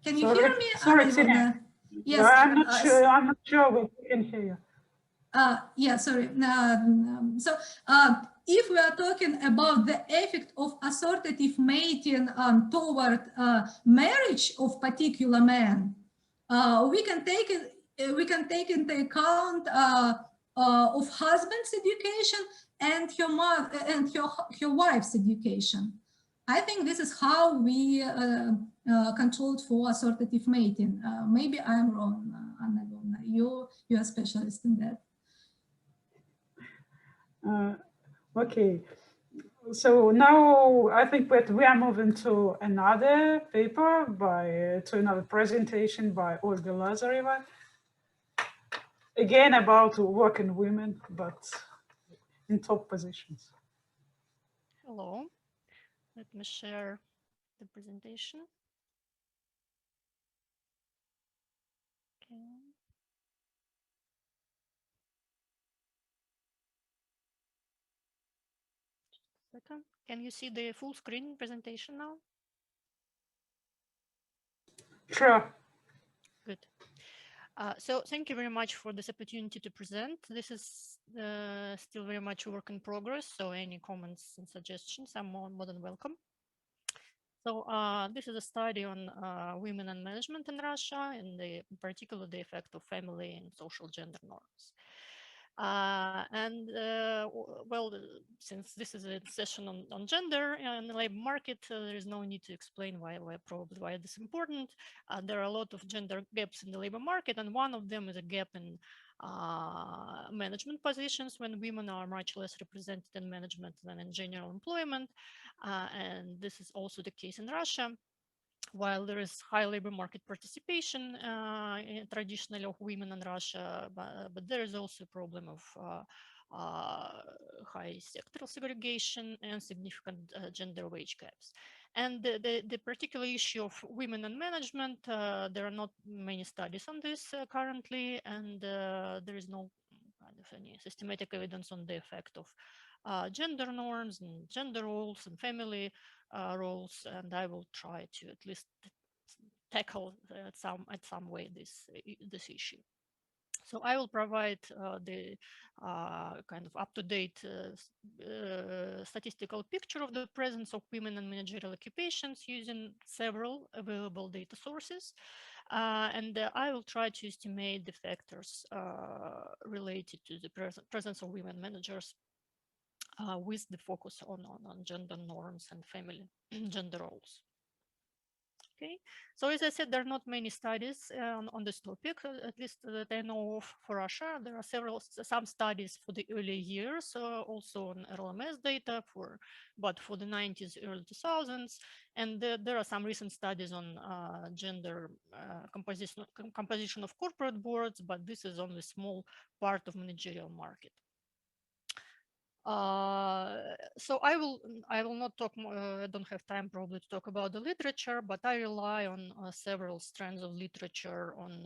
Can you hear me? Sorry, Kseniya. Yes. I'm not sure we can hear you. Yeah, sorry. If we are talking about the effect of assortative mating toward marriage of particular man, we can take into account of husband's education and her mother and her wife's education. I think this is how we controlled for assortative mating. Maybe I'm wrong, Anna. You're a specialist in that. Okay, so now I think that we are moving to another paper to another presentation by Olga Lazareva. Again, about working women, but in top positions. Hello, let me share the presentation. Okay. Second. Can you see the full screen presentation now? Sure. Good. So thank you very much for this opportunity to present. This is still very much a work in progress, so any comments and suggestions are more than welcome. So this is a study on women and management in Russia, and in particular the effect of family and social gender norms. Well, since this is a session on gender and the labor market, there is no need to explain why this is important. There are a lot of gender gaps in the labor market, and one of them is a gap in management positions, when women are much less represented in management than in general employment. And this is also the case in Russia. While there is high labor market participation traditionally of women in Russia, but there is also a problem of high sectoral segregation and significant gender wage gaps. And the particular issue of women in management, there are not many studies on this currently, and there is no kind of any systematic evidence on the effect of gender norms and gender roles and family roles, and I will try to at least tackle at some way this issue. So I will provide the kind of up-to-date statistical picture of the presence of women in managerial occupations using several available data sources. And I will try to estimate the factors related to the presence of women managers with the focus on gender norms and family gender roles. Okay, so as I said, there are not many studies on this topic, at least that I know of for Russia. There are some studies for the early years, also on RLMS data but for the 90s, early 2000s, and there are some recent studies on gender composition of corporate boards, but this is only a small part of managerial market. So I will not talk more, I don't have time probably to talk about the literature, but I rely on several strands of literature on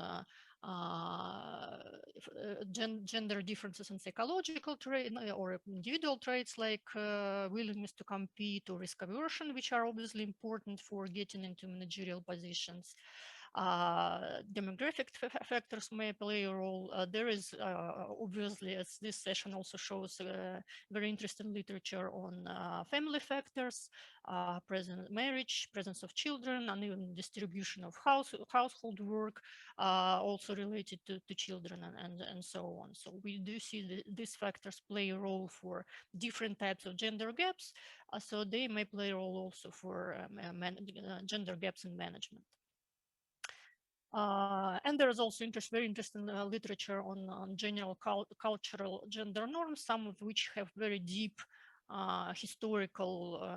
gender differences in psychological traits or individual traits like willingness to compete or risk aversion, which are obviously important for getting into managerial positions. Demographic factors may play a role. There is obviously, as this session also shows, very interesting literature on family factors, marriage, presence of children, and even distribution of household work, also related to children and so on. So we do see these factors play a role for different types of gender gaps. So they may play a role also for gender gaps in management. And there is also very interesting literature on general cultural gender norms, some of which have very deep historical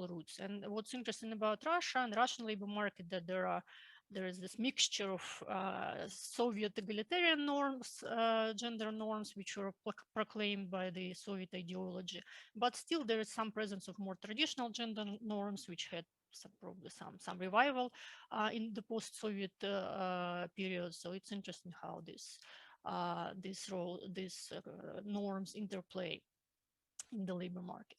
roots. And what's interesting about Russia and Russian labor market, that there is this mixture of Soviet egalitarian norms, gender norms, which were proclaimed by the Soviet ideology, but still there is some presence of more traditional gender norms, which had probably some revival in the post-Soviet period. So it's interesting how this these norms interplay in the labor market.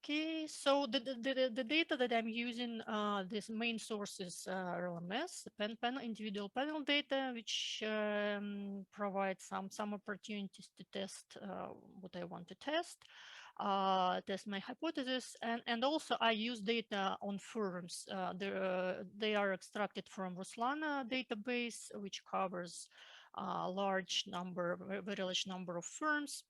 Okay, so the data that I'm using, this main source is RLMS, the individual panel data, which provides some opportunities to test what I want to test my hypothesis, and also I use data on firms. They are extracted from Ruslana database, which covers a very large number of firms.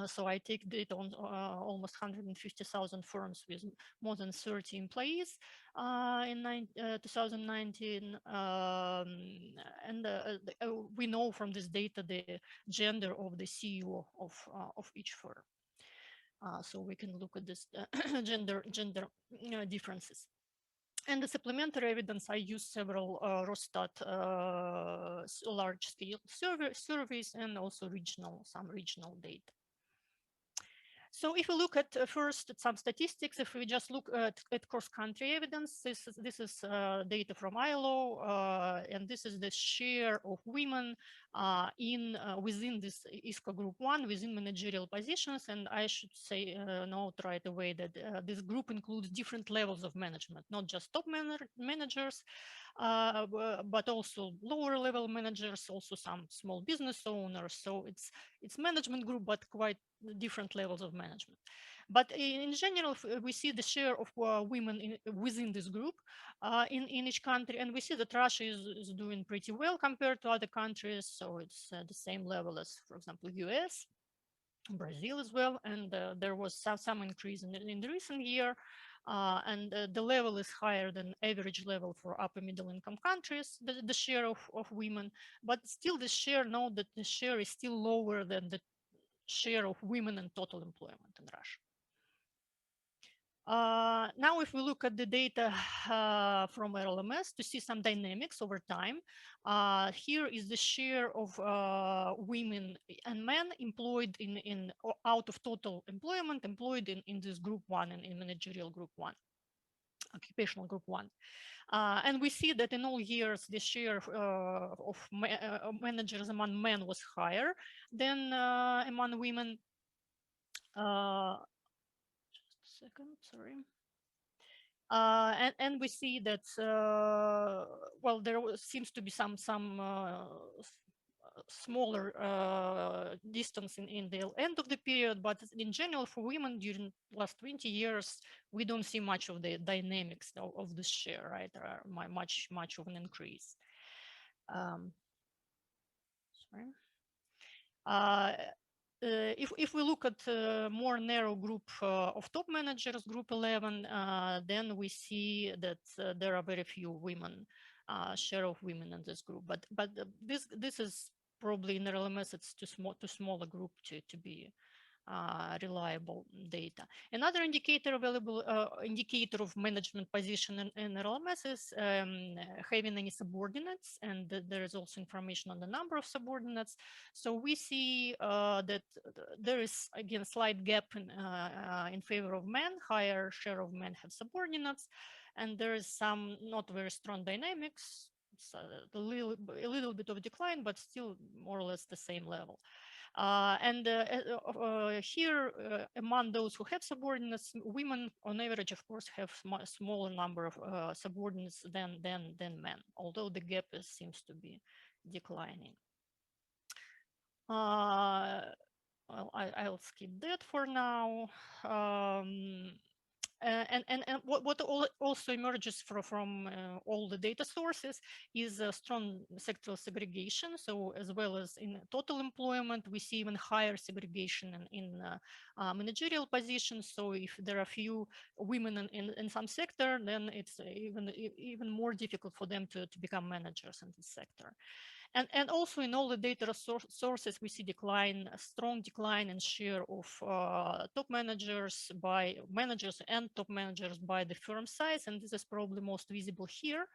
So I take data on almost 150,000 firms with more than 30 employees in 2019. And we know from this data the gender of the CEO of each firm. So we can look at this gender differences. And the supplementary evidence, I use several Rostat large-scale surveys and also some regional data. So if we look at first at some statistics, if we just look at cross-country evidence, this is data from ILO, and this is the share of women within this ISCO group 1, within managerial positions. And I should say note right away that this group includes different levels of management, not just top managers, but also lower level managers, also some small business owners. So it's management group, but quite different levels of management. But in general, we see the share of women within this group in each country, and we see that Russia is doing pretty well compared to other countries. So it's the same level as, for example, US, Brazil as well, and there was some increase in the recent year. And the level is higher than average level for upper middle income countries, the share of women, but still the share, note that the share is still lower than the share of women in total employment in Russia. Now, if we look at the data from RLMS to see some dynamics over time, here is the share of women and men employed out of total employment, employed in this group 1 and in managerial group 1, occupational group 1. And we see that in all years, the share of managers among men was higher than among women. Just a second, sorry. And we see that, well, there seems to be some smaller distance in the end of the period, but in general for women during last 20 years, we don't see much of the dynamics of this share, right? There are much of an increase. Sorry. If we look at a more narrow group of top managers, group 11, then we see that there are very few women, share of women in this group. But this is probably in RLMS, it's too small a group to be reliable data. Another indicator available, indicator of management position in RLMS is having any subordinates, and there is also information on the number of subordinates. So we see that there is again slight gap in favor of men. Higher share of men have subordinates, and there is some not very strong dynamics. It's a little bit of decline, but still more or less the same level. And here, among those who have subordinates, women on average, of course, have a smaller number of subordinates than men, although the gap seems to be declining. Well, I'll skip that for now. And what also emerges from all the data sources is a strong sectoral segregation. So as well as in total employment, we see even higher segregation in managerial positions. So if there are few women in some sector, then it's even more difficult for them to become managers in this sector. And also in all the data sources, we see a strong decline in share of top managers by managers and top managers by the firm size. And this is probably most visible here.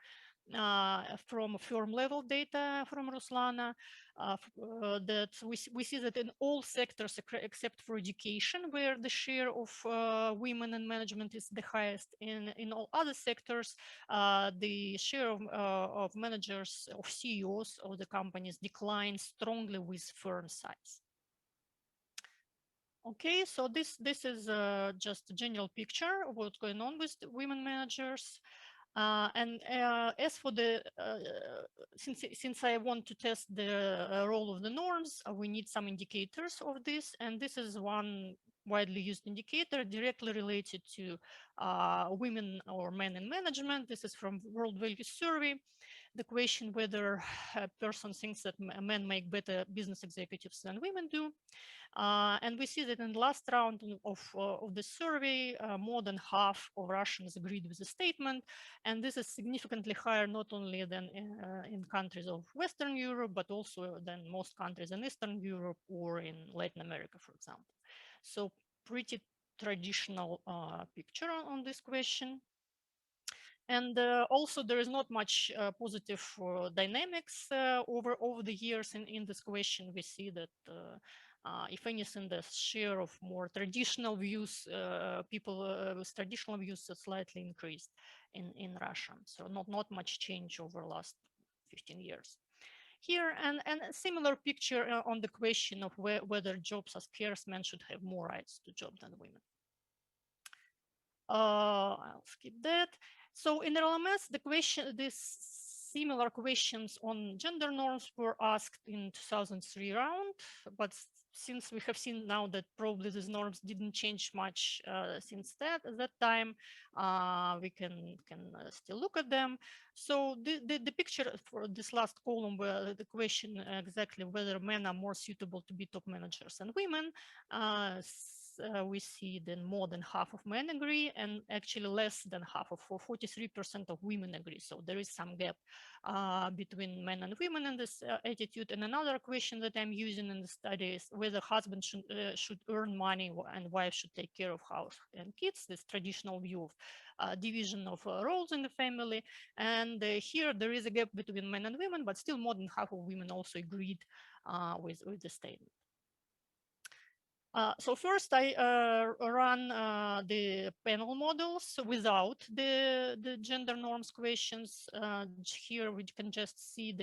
from firm level data from Ruslana, that we see that in all sectors except for education, where the share of women in management is the highest, in all other sectors, the share of managers, of CEOs of the companies declines strongly with firm size. Okay, so this is just a general picture of what's going on with the women managers. As for the, since I want to test the role of the norms, we need some indicators of this, and this is one widely used indicator directly related to women or men in management. This is from World Values Survey. The question whether a person thinks that men make better business executives than women do. And we see that in the last round of the survey, more than half of Russians agreed with the statement. And this is significantly higher, not only than in countries of Western Europe, but also than most countries in Eastern Europe or in Latin America, for example. So pretty traditional picture on this question. And also there is not much positive dynamics over the years in this question. We see that if anything, the share of more traditional views, people with traditional views slightly increased in Russia. So not much change over the last 15 years. Here, and a similar picture on the question of whether jobs are scarce, men should have more rights to jobs than women. I'll skip that. So in RLMS, these similar questions on gender norms were asked in 2003 round, but since we have seen now that probably these norms didn't change much since at that time, we can still look at them. So the picture for this last column, where the question exactly whether men are more suitable to be top managers than women, we see then more than half of men agree, and actually less than half of 43% of women agree. So there is some gap between men and women in this attitude. And another question that I'm using in the study is whether husband should earn money and wife should take care of house and kids, this traditional view of division of roles in the family. And here there is a gap between men and women, but still more than half of women also agreed with the statement. So first I run the panel models without the gender norms questions. Here we can just see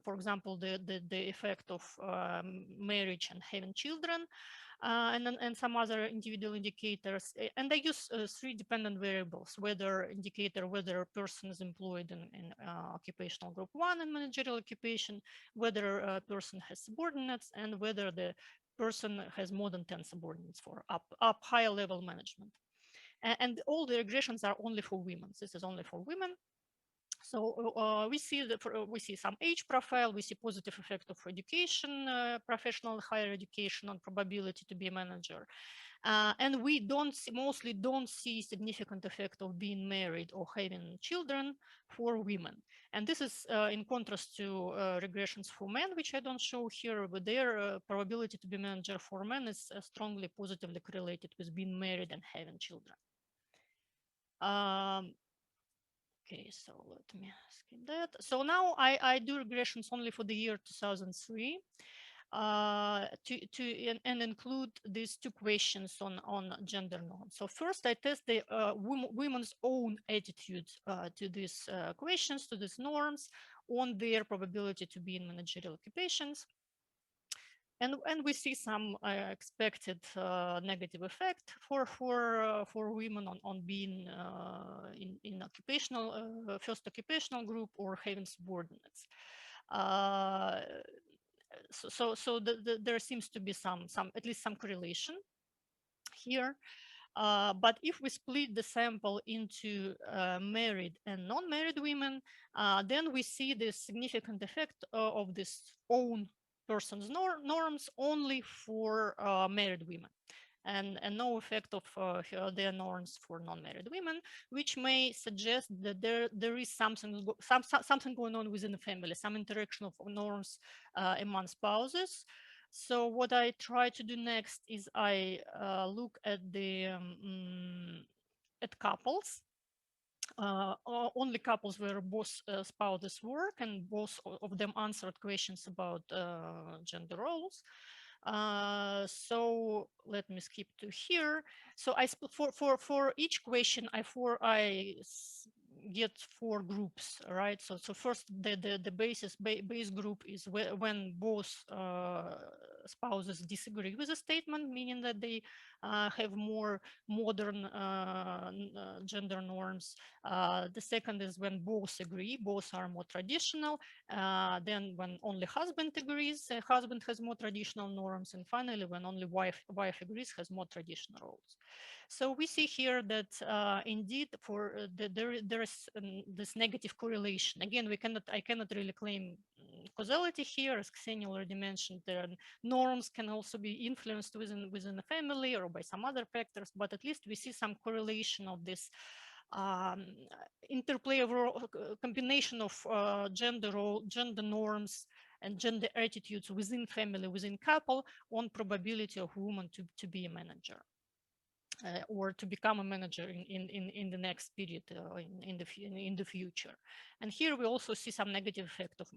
for example, the effect of marriage and having children, and some other individual indicators. And I use 3 dependent variables: whether a person is employed in occupational group 1 in managerial occupation, whether a person has subordinates, and whether the person has more than 10 subordinates for up higher level management. And all the regressions are only for women. This is only for women. So we see some age profile, we see positive effect of education, professional higher education on probability to be a manager. And we mostly don't see significant effect of being married or having children for women. And this is in contrast to regressions for men, which I don't show here, but their probability to be manager for men is strongly positively correlated with being married and having children. Okay, so let me skip that. So now I do regressions only for the year 2003 and include these 2 questions on gender norms. So first I test the women's own attitudes to these questions, to these norms, on their probability to be in managerial occupations. And we see some expected negative effect for women on being in occupational first occupational group or having subordinates. So there seems to be at least some correlation here. But if we split the sample into married and non-married women, then we see the significant effect of this own person's norms only for married women, and no effect of their norms for non-married women, which may suggest that there is something going on within the family, some interaction of norms among spouses. So what I try to do next is I look at the at couples. only couples where both spouses work and both of them answered questions about gender roles. So let me skip to here. So for each question I get 4 groups, right? So first the base group is when both spouses disagree with a statement, meaning that they have more modern gender norms. The second is when both agree, both are more traditional. Then when only husband agrees, husband has more traditional norms. And finally, when only wife agrees, has more traditional roles. So we see here that indeed for there is this negative correlation. Again, I cannot really claim causality here, as Kseniya already mentioned. Norms can also be influenced within a family or by some other factors, but at least we see some correlation of this interplay of combination of gender norms and gender attitudes within family, within couple, on probability of woman to be a manager. Or to become a manager in the next period in the future. And here we also see some negative effect of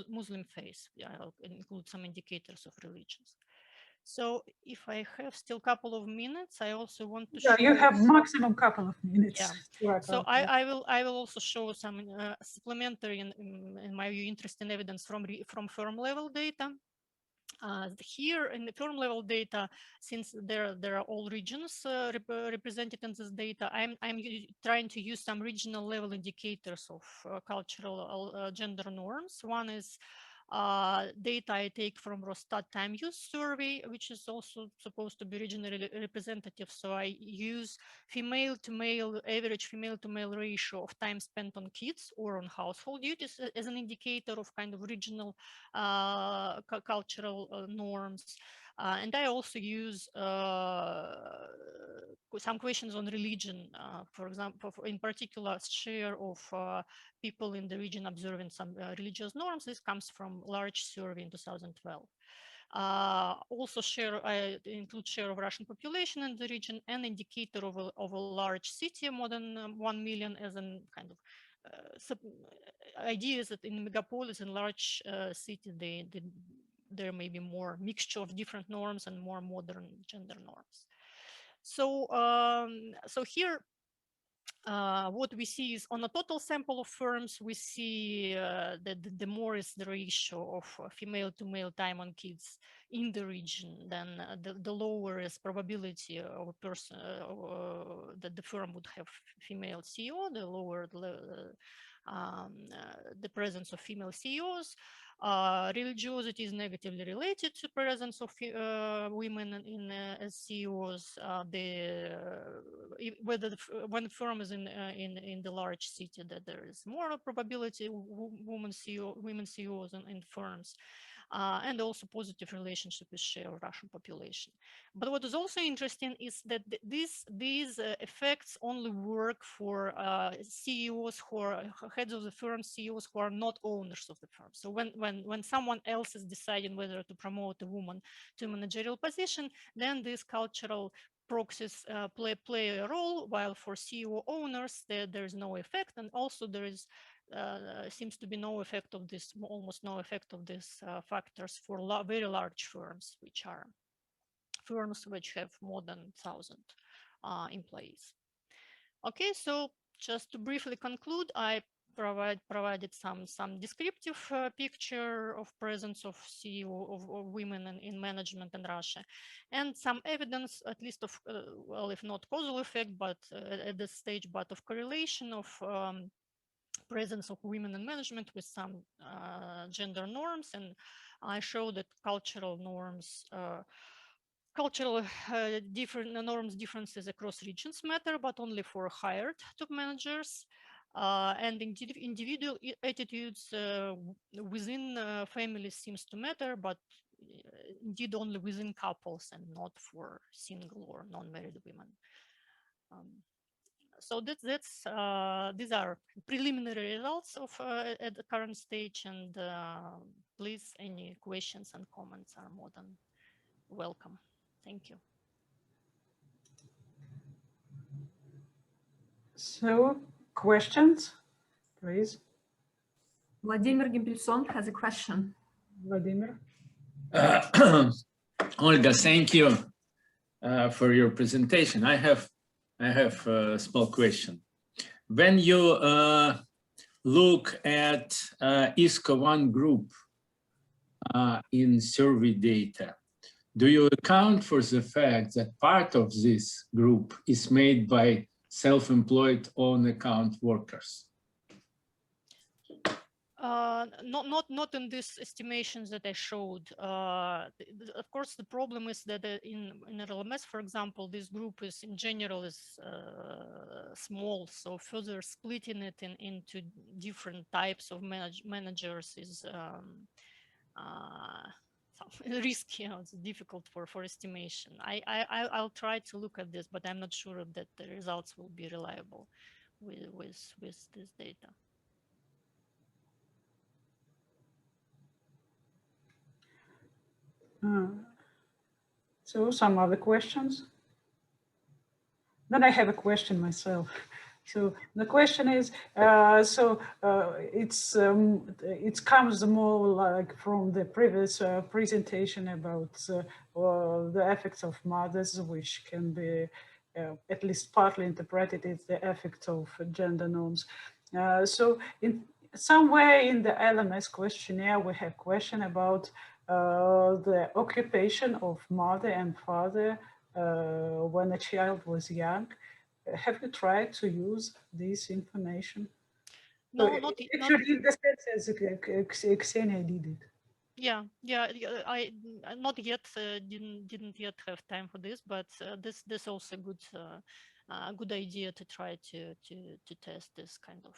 Muslim faith. I'll include some indicators of religions. So if I have still a couple of minutes, I also want to show. You have maximum couple of minutes. Yeah. So I will also show some supplementary in my view interesting evidence from firm level data. Here in the firm level data, since there are all regions represented in this data, I'm trying to use some regional level indicators of cultural gender norms. One is data I take from Rosstat time use survey, which is also supposed to be regionally representative. So I use female to male, average female to male ratio of time spent on kids or on household duties as an indicator of kind of regional cultural norms. And I also use some questions on religion, for example, in particular, share of people in the region observing some religious norms. This comes from large survey in 2012. Also I include share of Russian population in the region and indicator of a large city, more than 1 million, as a kind of idea is that in megapolis and large city, there may be more mixture of different norms and more modern gender norms. So, so here, what we see is on a total sample of firms, we see that the more is the ratio of female to male time on kids in the region, then the lower is probability of a person that the firm would have female CEO, the lower the presence of female CEOs. Religiosity is negatively related to presence of women as CEOs. Whether when the firm is in the large city, that there is more probability of women CEOs in firms. And also positive relationship with share of Russian population. But what is also interesting is that these effects only work for CEOs who are heads of the firm, CEOs who are not owners of the firm. So when someone else is deciding whether to promote a woman to a managerial position, then these cultural proxies play a role, while for CEO owners there is no effect, and also there is seems to be no effect of this, almost no effect of these factors for very large firms, which are firms which have more than 1,000 employees. Okay, so just to briefly conclude, I provided some descriptive picture of presence of CEO of women in management in Russia, and some evidence, at least of well, if not causal effect, but at this stage, but of correlation of presence of women in management with some gender norms. And I show that cultural norms, norms differences across regions matter, but only for hired top managers. And individual attitudes within families seems to matter, but indeed only within couples and not for single or non-married women. So these are preliminary results of at the current stage, and please, any questions and comments are more than welcome. Thank you. So questions, please. Vladimir Gimbelson has a question. Vladimir. Olga, thank you for your presentation. I have a small question. When you look at ISCO1 group in survey data, do you account for the fact that part of this group is made by self-employed own-account workers? Not in these estimations that I showed. Of course, the problem is that in RLMS, for example, this group is in general is small. So further splitting it into different types of managers is risky. It's difficult for estimation. I'll try to look at this, but I'm not sure that the results will be reliable with this data. So some other questions? Then I have a question myself. So the question is, it comes more like from the previous presentation about the effects of mothers, which can be at least partly interpreted as the effect of gender norms. So in some way in the LMS questionnaire, we have question about the occupation of mother and father when a child was young. Have you tried to use this information? No, so not actually in the sense as Kseniya did it. Yeah, I not yet didn't yet have time for this, but this also good idea to try to test this kind of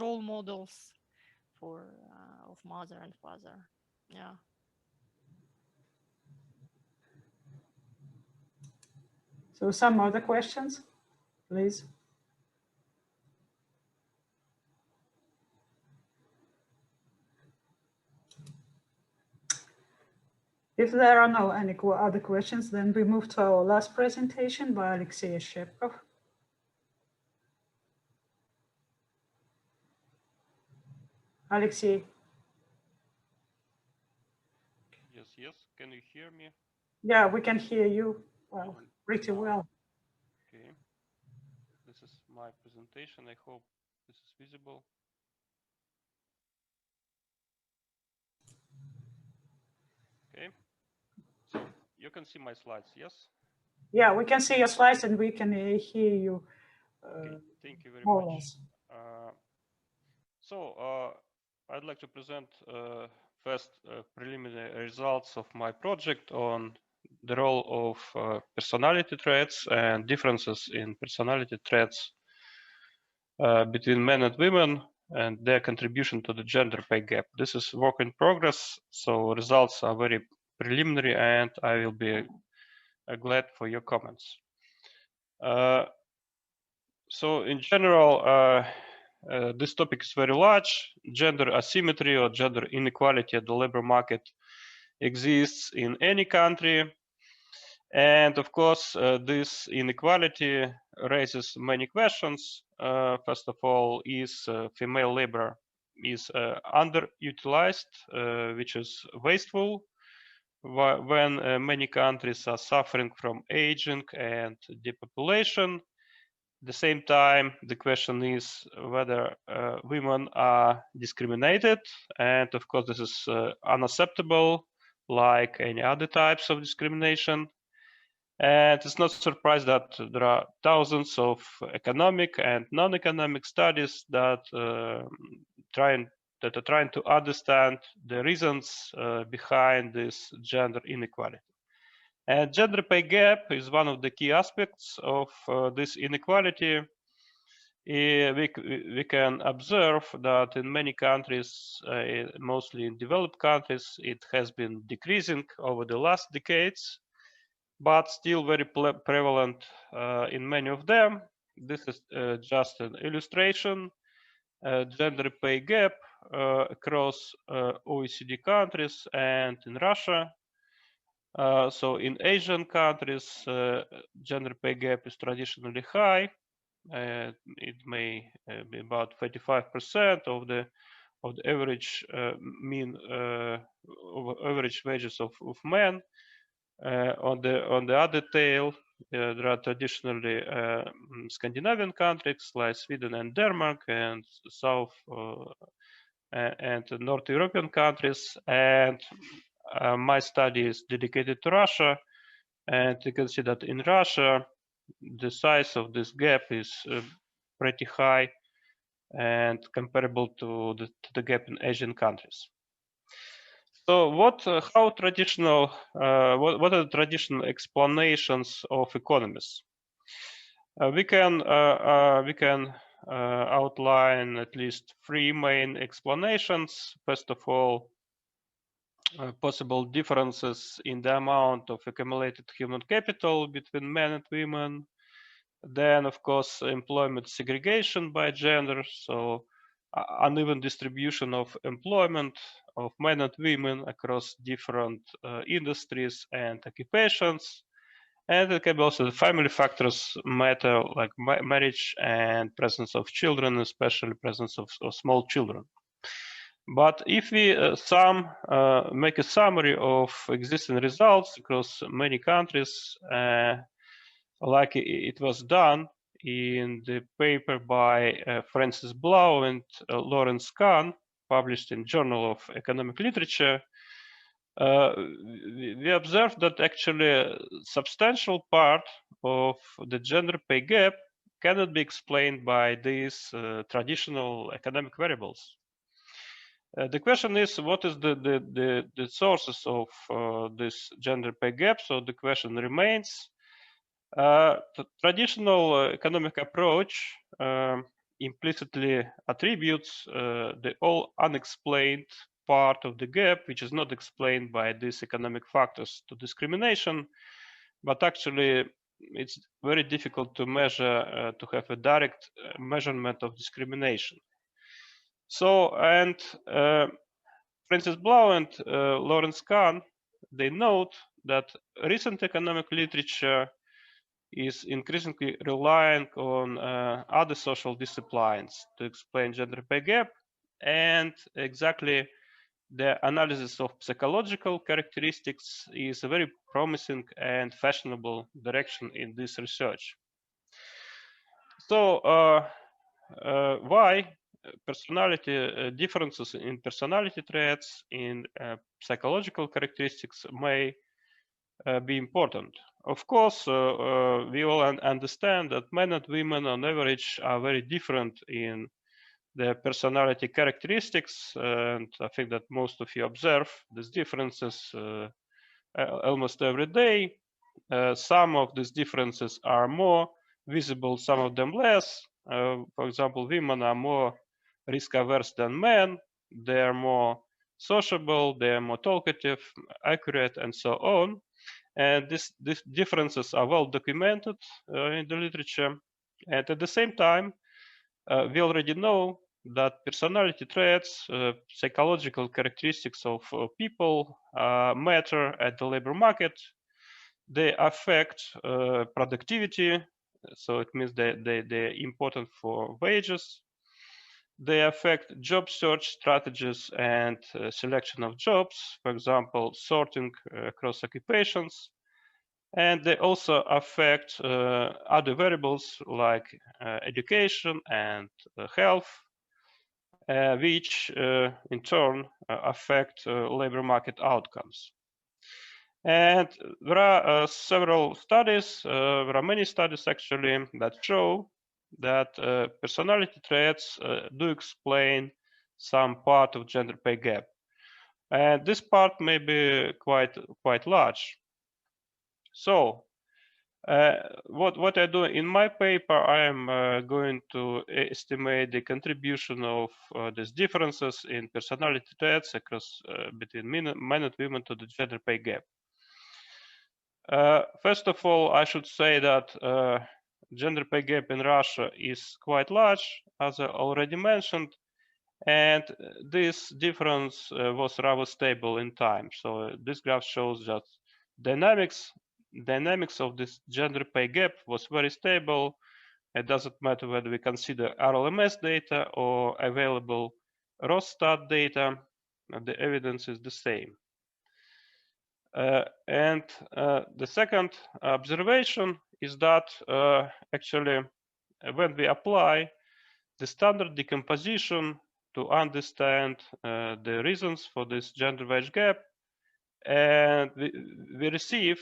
role models for of mother and father. Yeah. So some other questions, please. If there are no any other questions, then we move to our last presentation by Aleksey Oshchepkov. Aleksey. Yes. Can you hear me? Yeah, we can hear you well, pretty well. Okay. This is my presentation. I hope this is visible. Okay. So you can see my slides, yes? Yeah, we can see your slides and we can hear you. Okay. Thank you very more much. I'd like to present first preliminary results of my project on the role of personality traits and differences in personality traits between men and women and their contribution to the gender pay gap. This is work in progress, so results are very preliminary and I will be glad for your comments. So in general, this topic is very large. Gender asymmetry or gender inequality at the labor market exists in any country. And of course, this inequality raises many questions. First of all, is female labor is underutilized, which is wasteful, when many countries are suffering from aging and depopulation. At the same time, the question is whether women are discriminated, and of course this is unacceptable, like any other types of discrimination. And it's not a surprise that there are thousands of economic and non-economic studies that are trying to understand the reasons behind this gender inequality. And gender pay gap is one of the key aspects of this inequality. We can observe that in many countries, mostly in developed countries, it has been decreasing over the last decades, but still very prevalent in many of them. This is just an illustration. Gender pay gap across OECD countries and in Russia. So in Asian countries, gender pay gap is traditionally high. it may be about 35% of the average mean average wages of men. On the other tail, there are traditionally Scandinavian countries like Sweden and Denmark, and South and North European countries. And my study is dedicated to Russia, and you can see that in Russia, the size of this gap is pretty high and comparable to the gap in Asian countries. So what are the traditional explanations of economists? We can outline at least three main explanations. First of all, possible differences in the amount of accumulated human capital between men and women. Then, of course, employment segregation by gender, so uneven distribution of employment of men and women across different industries and occupations. And it can be also the family factors matter, like marriage and presence of children, especially presence of small children. But if we make a summary of existing results across many countries, like it was done in the paper by Francis Blau and Lawrence Kahn, published in Journal of Economic Literature, we observed that actually a substantial part of the gender pay gap cannot be explained by these traditional economic variables. The question is, what is the sources of this gender pay gap? So the question remains, the traditional economic approach implicitly attributes the all unexplained part of the gap, which is not explained by these economic factors, to discrimination, but actually it's very difficult to measure, to have a direct measurement of discrimination. So, and Francis Blau and Lawrence Kahn, they note that recent economic literature is increasingly relying on other social disciplines to explain gender pay gap, and exactly the analysis of psychological characteristics is a very promising and fashionable direction in this research. So why personality differences in personality traits in psychological characteristics may be important? Of course, we all understand that men and women on average are very different in their personality characteristics, and I think that most of you observe these differences almost every day. Some of these differences are more visible, some of them less. For example, women are more risk-averse than men. They are more sociable, they are more talkative, accurate, and so on. And these differences are well documented in the literature. And at the same time, we already know that personality traits, psychological characteristics of people matter at the labor market. They affect productivity, so it means they're important for wages. They affect job search strategies and selection of jobs, for example, sorting across occupations. And they also affect other variables like education and health, which in turn affect labor market outcomes. And there are several studies, there are many studies actually that show that personality traits do explain some part of gender pay gap. And this part may be quite large. So what I do in my paper, I am going to estimate the contribution of these differences in personality traits across between men and women to the gender pay gap. First of all, I should say that gender pay gap in Russia is quite large, as I already mentioned, and this difference was rather stable in time. So this graph shows that dynamics of this gender pay gap was very stable It doesn't matter whether we consider RLMS data or available Rosstat data, the evidence is the same. And the second observation is that actually when we apply the standard decomposition to understand the reasons for this gender wage gap, and we receive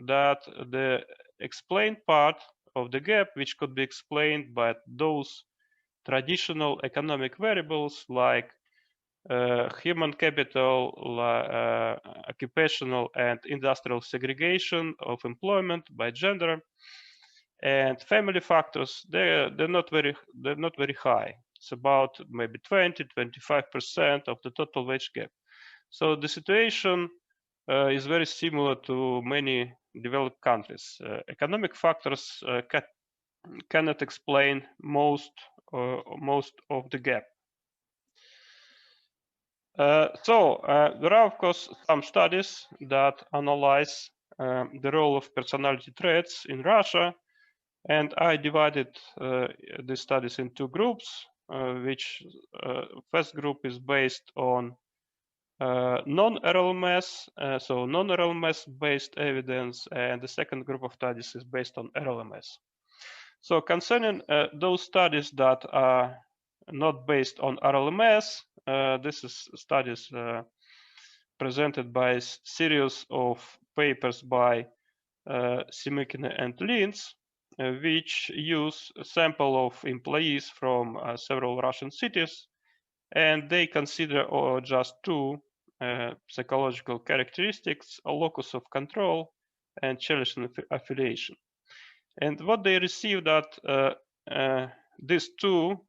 that the explained part of the gap, which could be explained by those traditional economic variables like human capital, occupational and industrial segregation of employment by gender, and family factors, they're not very high. It's about maybe 20–25% of the total wage gap. So the situation is very similar to many developed countries. Economic factors cannot explain most of the gap. There are, of course, some studies that analyze the role of personality traits in Russia, and I divided these studies in two groups, which first group is based on non-RLMS, so non-RLMS based evidence, and the second group of studies is based on RLMS. So concerning those studies that are not based on RLMS, this is studies presented by a series of papers by Simykina and Linz, which use a sample of employees from several Russian cities, and they consider just two psychological characteristics: a locus of control and challenge affiliation. And what they received that these two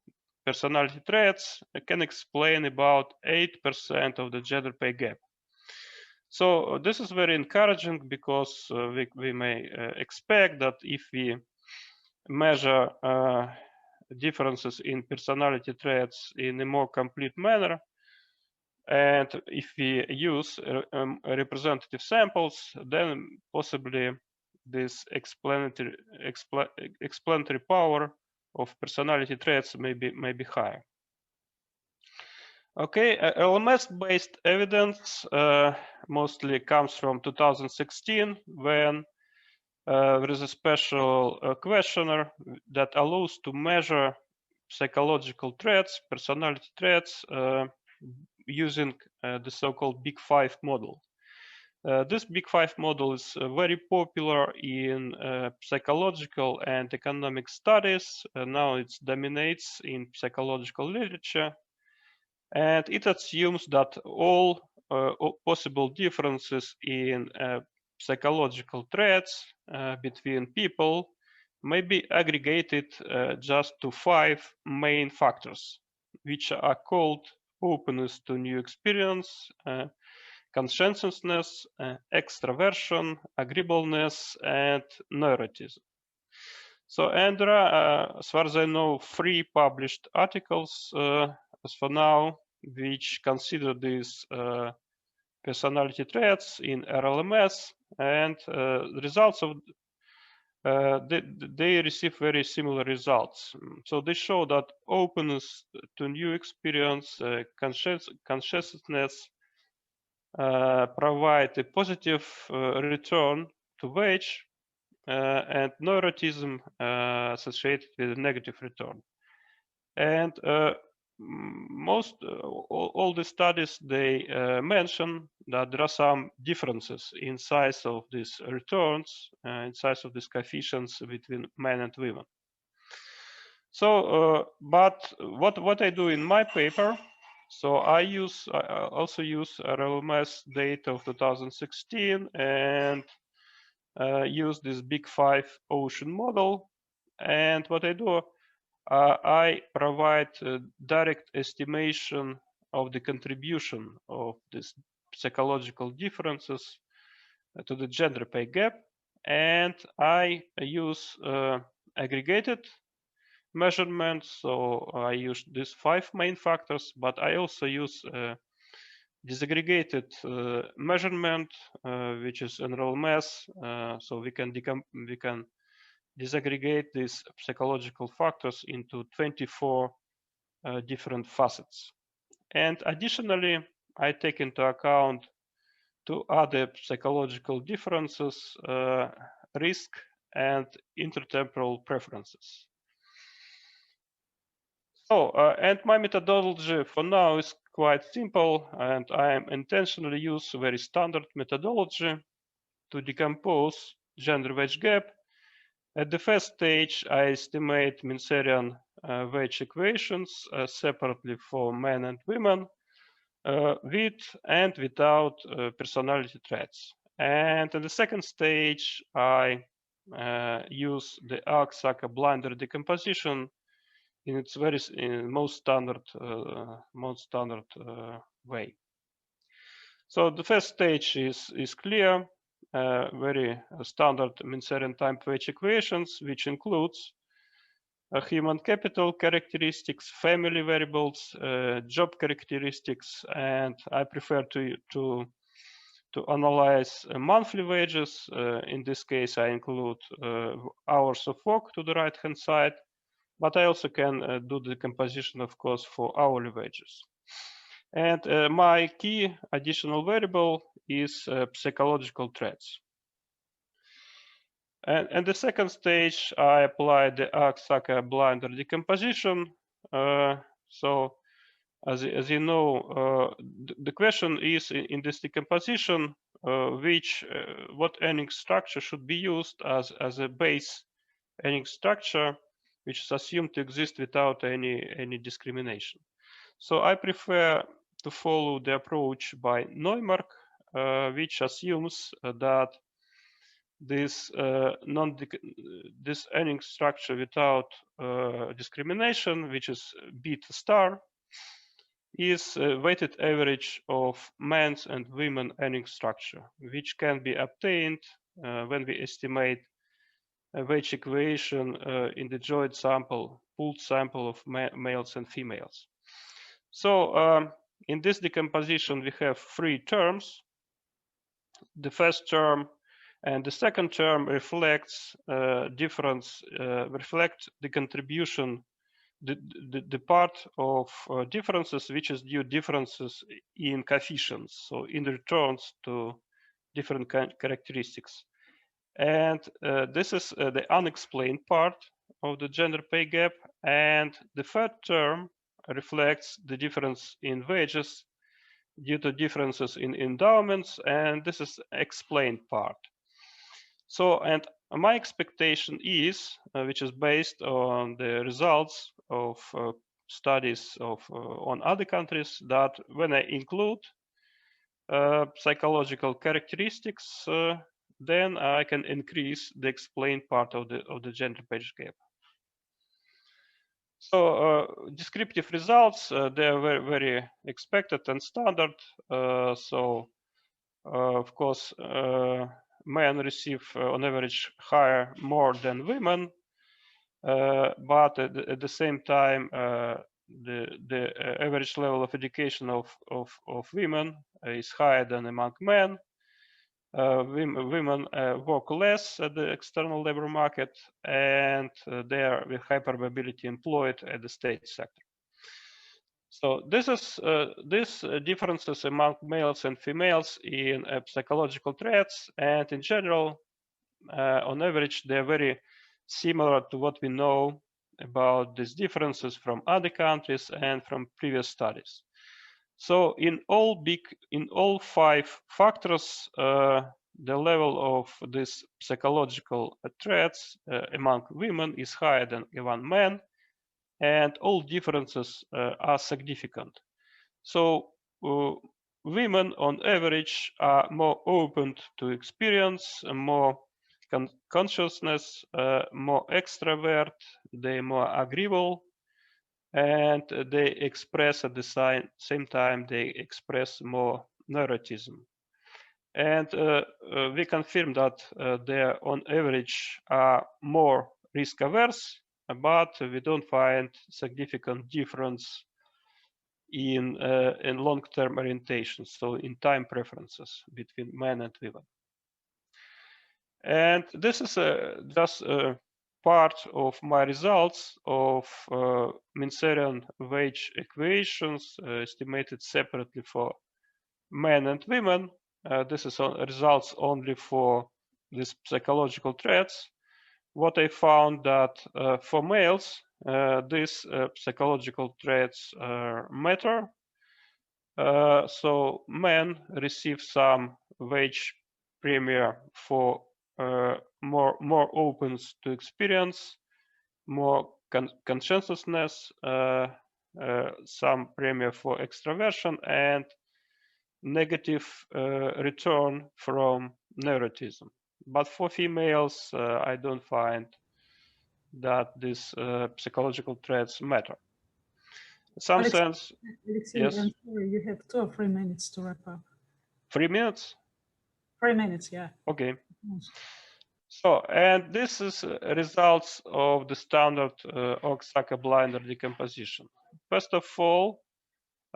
personality traits can explain about 8% of the gender pay gap. So this is very encouraging because we may expect that if we measure differences in personality traits in a more complete manner, and if we use representative samples, then possibly this explanatory power of personality traits may be higher. Okay, LMS-based evidence mostly comes from 2016, when there is a special questionnaire that allows to measure psychological traits, personality traits, using the so-called Big Five model. This Big Five model is very popular in psychological and economic studies. Now it dominates in psychological literature. And it assumes that all possible differences in psychological traits between people may be aggregated just to 5 main factors, which are called openness to new experience, conscientiousness, extraversion, agreeableness, and neuroticism. So, and there are, as far as I know, 3 published articles as for now, which consider these personality traits in RLMS, and the results of they receive very similar results. So they show that openness to new experience, consciousness provide a positive return to wage, and neuroticism associated with a negative return. And all the studies, they mention that there are some differences in size of these returns, in size of these coefficients between men and women. So, but what I do in my paper, so I also use RLMS data of 2016 and use this Big Five ocean model. And what I do, I provide a direct estimation of the contribution of these psychological differences to the gender pay gap, and I use aggregated measurements. So I use these 5 main factors, but I also use disaggregated measurement, which is NRLMS. So we can disaggregate these psychological factors into 24 different facets. And additionally, I take into account two other psychological differences, risk and intertemporal preferences. So, and my methodology for now is quite simple, and I am intentionally use a very standard methodology to decompose gender wage gap. At the first stage, I estimate Minserian wage equations separately for men and women, with and without personality traits. And in the second stage, I use the Aleksey-Blinder decomposition in its most standard way. So the first stage is clear, very standard Minserian type wage equations, which includes human capital characteristics, family variables, job characteristics, and I prefer to analyze monthly wages. In this case, I include hours of work to the right-hand side, but I also can do the composition, of course, for hourly wages. And my key additional variable is psychological traits. And the second stage, I apply the Aleksey-Blinder decomposition. So, as you know, the question is in this decomposition, what earning structure should be used as a base earning structure, which is assumed to exist without any discrimination. So I prefer to follow the approach by Neumark, which assumes that this earning structure without discrimination, which is beta star, is a weighted average of men's and women earning structure, which can be obtained when we estimate a wage equation in the joint sample, pooled sample of males and females. So in this decomposition, we have three terms. The first term and the second term reflects reflect the contribution, the part of differences which is due differences in coefficients, so in returns to different characteristics. And this is the unexplained part of the gender pay gap. And the third term reflects the difference in wages due to differences in endowments, and this is explained part. So, and my expectation is, which is based on the results of studies on other countries, that when I include psychological characteristics, then I can increase the explained part of the gender pay gap. So descriptive results, they are very, very expected and standard. Of course, men receive on average more than women, but at the same time, the average level of education of women is higher than among men. Women work less at the external labor market, and they are with high probability employed at the state sector. So this is these differences among males and females in psychological traits, and in general, on average, they are very similar to what we know about these differences from other countries and from previous studies. So in all five factors, the level of these psychological traits among women is higher than among men, and all differences are significant. So women on average are more open to experience, more consciousness, more extrovert, they're more agreeable, and they express at the same time, they express more neuroticism. And we confirm that they on average are more risk averse, but we don't find significant difference in long-term orientation, so in time preferences between men and women. And this is just part of my results of Minserian wage equations estimated separately for men and women. This is results only for these psychological traits. What I found that for males, these psychological traits matter. So men receive some wage premium for more opens to experience, more conscientiousness, some premium for extraversion, and negative return from neuroticism. But for females, I don't find that these psychological traits matter. In some Aleksey, sense, Aleksey, yes. I'm sorry, you have 2 or 3 minutes to wrap up. 3 minutes? 3 minutes, yeah. Okay. So, and this is results of the standard Oaxaca blinder decomposition. First of all,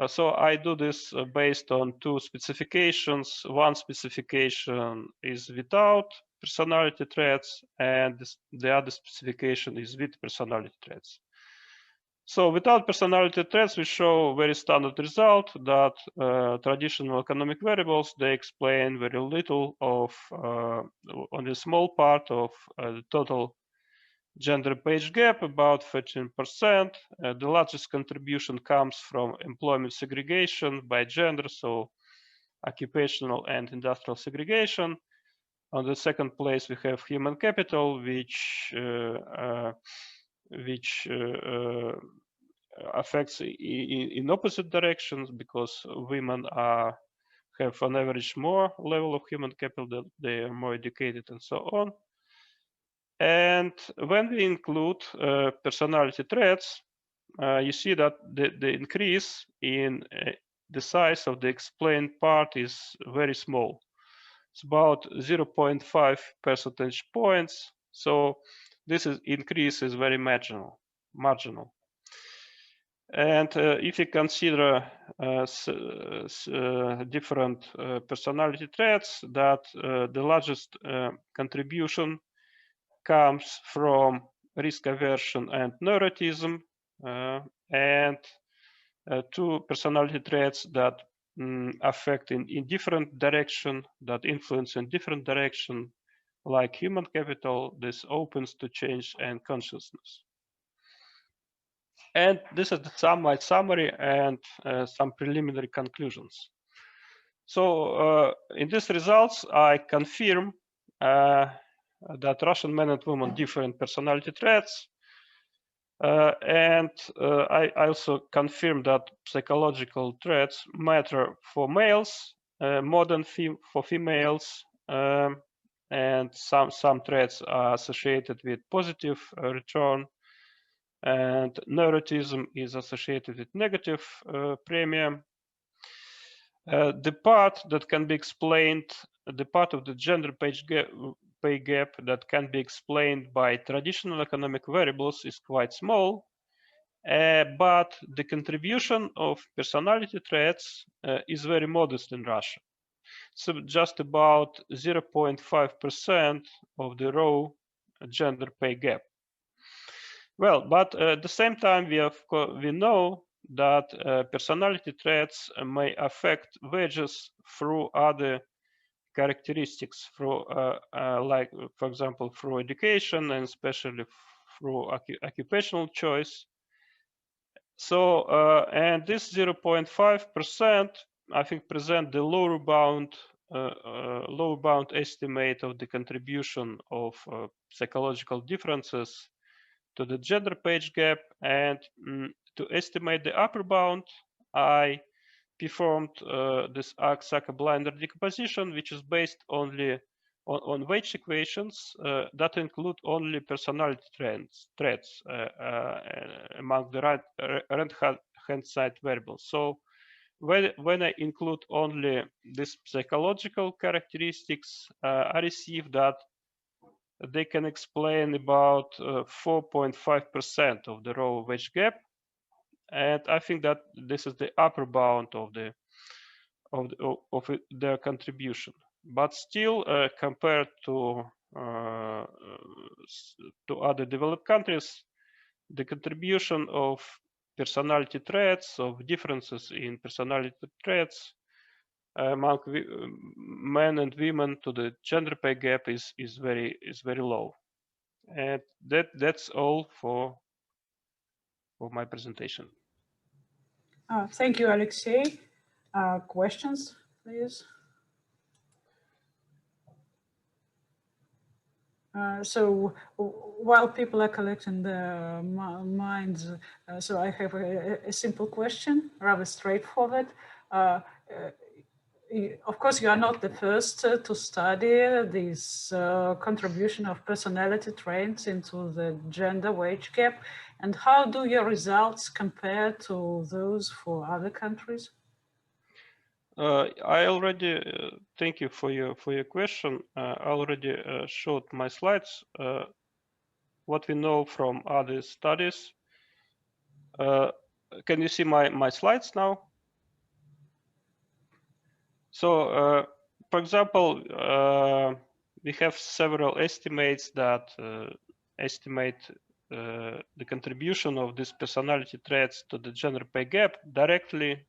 so I do this based on 2 specifications. One specification is without personality traits, and the other specification is with personality traits. So without personality traits, we show very standard result that traditional economic variables, they explain very little of only a small part of the total gender page gap, about 13%. The largest contribution comes from employment segregation by gender, so occupational and industrial segregation. On the second place, we have human capital, which affects in opposite directions, because women have on average more level of human capital, they are more educated and so on. And when we include personality traits, you see that the increase in the size of the explained part is very small. It's about 0.5 percentage points. So this increase is very marginal. And if you consider different personality traits, that the largest contribution comes from risk aversion and neuroticism, and 2 personality traits that affect in different direction, that influence in different direction, like human capital. This opens to change and consciousness. And this is my summary and some preliminary conclusions. So in these results, I confirm that Russian men and women differ in personality traits. And I also confirm that psychological traits matter for males more than for females. And some traits are associated with positive return, and neuroticism is associated with negative premium. The part that can be explained, the part of the gender pay gap that can be explained by traditional economic variables is quite small, but the contribution of personality traits is very modest in Russia. So just about 0.5% of the raw gender pay gap. Well, but at the same time, we know that personality traits may affect wages through other characteristics, through like, for example, through education, and especially through occupational choice. So, and this 0.5%, I think, present the lower bound estimate of the contribution of psychological differences to the gender page gap. And to estimate the upper bound, I performed this Oaxaca blinder decomposition, which is based only on wage equations that include only personality traits among the right-hand side variables. So when I include only these psychological characteristics, I receive that they can explain about 4.5% of the raw wage gap, and I think that this is the upper bound of their contribution. But still, compared to to other developed countries, the contribution of personality traits, of differences in personality traits among men and women to the gender pay gap is very low. And that's all for my presentation. Thank you, Aleksey. Questions, please? So while people are collecting their minds, so I have a simple question, rather straightforward. Of course, you are not the first to study this contribution of personality traits into the gender wage gap. And how do your results compare to those for other countries? I already thank you for your question. I already showed my slides. What we know from other studies. Can you see my slides now? So, for example, we have several estimates that estimate the contribution of these personality traits to the gender pay gap directly.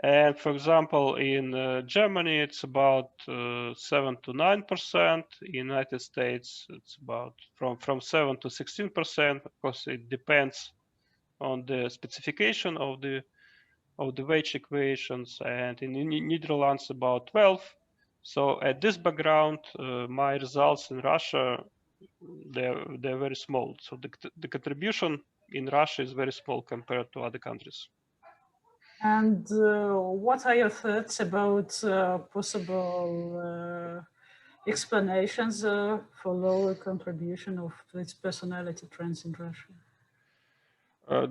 And for example, in Germany, it's about 7 to 9%. In United States, it's about from 7 to 16%. Of course, it depends on the specification of the wage equations, and in Netherlands about 12. So at this background, my results in Russia, they're very small. So the contribution in Russia is very small compared to other countries. And what are your thoughts about possible explanations for lower contribution of its personality trends in Russia?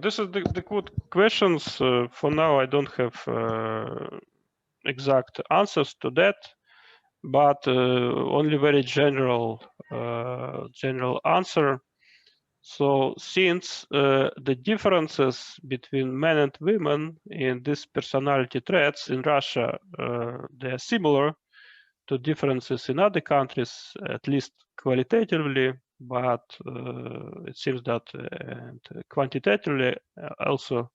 This is the good questions. For now, I don't have exact answers to that, but only very general answer. So since the differences between men and women in these personality traits in Russia, they are similar to differences in other countries, at least qualitatively, but it seems that quantitatively also,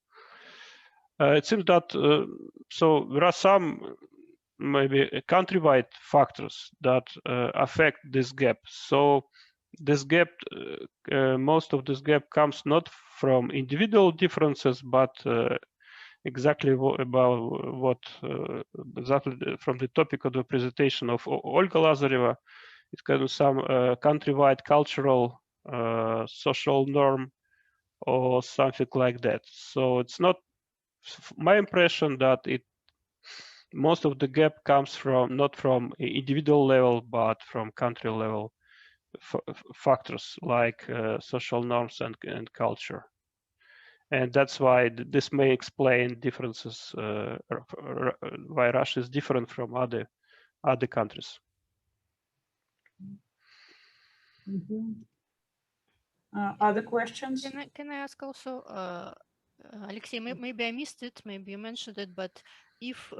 it seems that so there are some maybe countrywide factors that affect this gap. So this gap, most of this gap comes not from individual differences, but exactly about exactly from the topic of the presentation of Olga Lazareva. It's kind of some countrywide cultural social norm or something like that. So it's not my impression that most of the gap comes from not from individual level, but from country level factors like social norms and culture. And that's why this may explain differences, why Russia is different from other countries. Other questions? Can I ask also, Aleksey, maybe I missed it, maybe you mentioned it, but if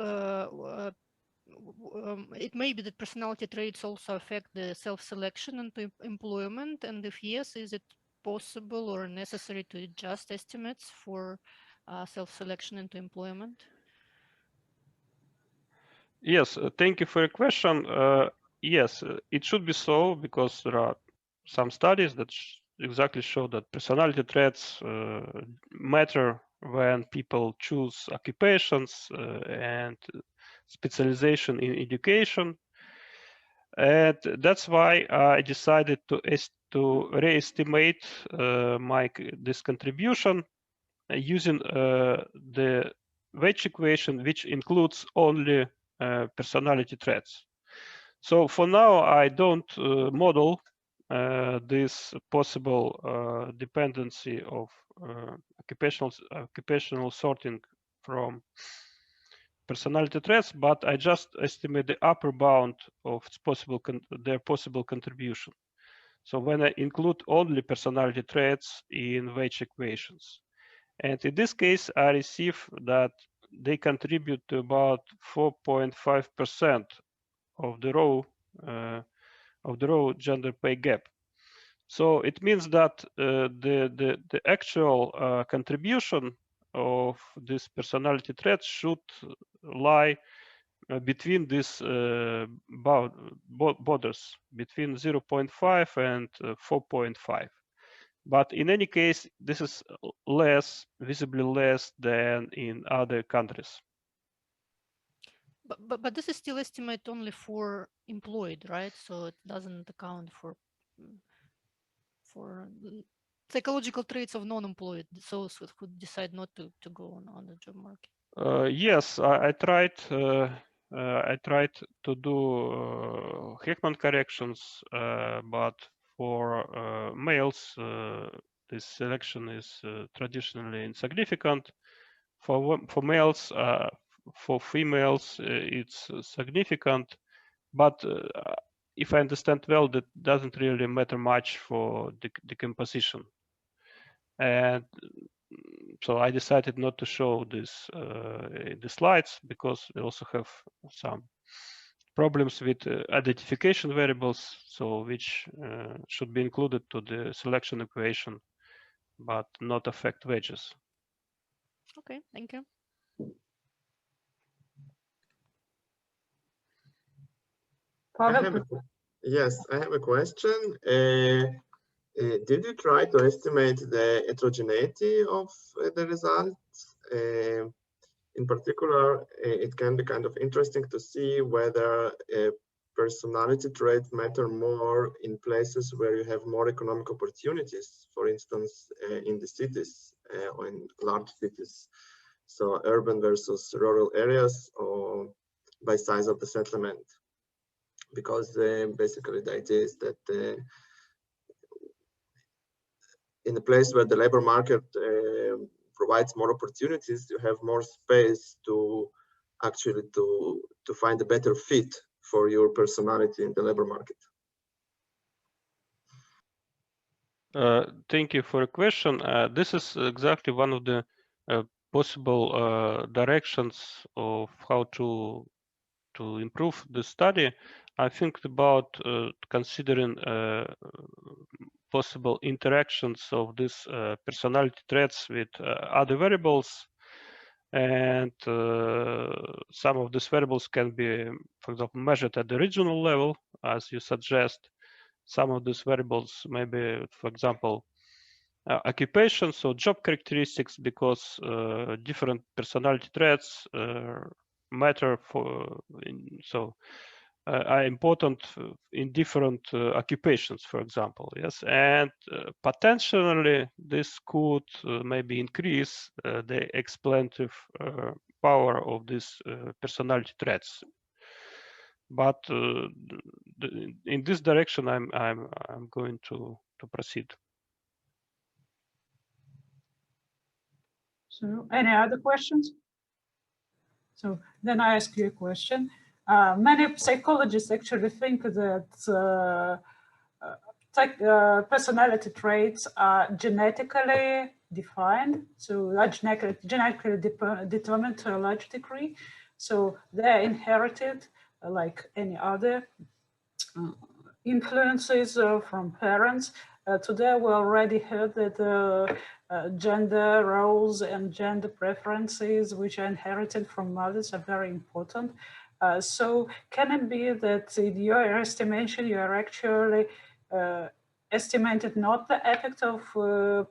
it may be that personality traits also affect the self-selection into employment, and if yes, is it possible or necessary to adjust estimates for self-selection into employment? Yes, thank you for your question. Yes, it should be so, because there are some studies that exactly show that personality traits matter when people choose occupations and specialization in education. And that's why I decided to re-estimate this contribution using the wage equation, which includes only personality traits. So for now, I don't model this possible dependency of occupational sorting from personality traits, but I just estimate the upper bound of their possible contribution. So when I include only personality traits in wage equations. And in this case, I receive that they contribute to about 4.5% of the raw gender pay gap. So it means that the actual contribution of this personality traits should lie between these borders, between 0.5 and 4.5. But in any case, this is less, visibly less than in other countries. But this is still estimate only for employed, right? So it doesn't account for psychological traits of non-employed, those who decide not to go on the job market. Yes, I tried to do Heckman corrections, but for males, this selection is traditionally insignificant. For males, for females, it's significant, but if I understand well, that doesn't really matter much for the decomposition. And so I decided not to show this in the slides because we also have some problems with identification variables, so which should be included to the selection equation, but not affect wages. Okay, thank you. Yes, I have a question. Did you try to estimate the heterogeneity of the results? In particular, it can be kind of interesting to see whether personality traits matter more in places where you have more economic opportunities, for instance, in the cities or in large cities. So urban versus rural areas, or by size of the settlement. Because basically the idea is that in a place where the labor market provides more opportunities, you have more space to actually to find a better fit for your personality in the labor market. Thank you for the question. This is exactly one of the possible directions of how to improve the study. I think about considering possible interactions of these personality traits with other variables, and some of these variables can be, for example, measured at the regional level, as you suggest. Some of these variables may be, for example, occupations or job characteristics, because different personality traits matter for are important in different occupations, for example. Yes, and potentially this could maybe increase the explainative power of these personality traits. But in this direction, I'm going to proceed. So, any other questions? So then I ask you a question. Many psychologists actually think that personality traits are genetically defined, so are genetically determined to a large degree. So they're inherited like any other influences from parents. Today we already heard that gender roles and gender preferences, which are inherited from mothers, are very important. So can it be that in your estimation, you are actually estimated not the effect of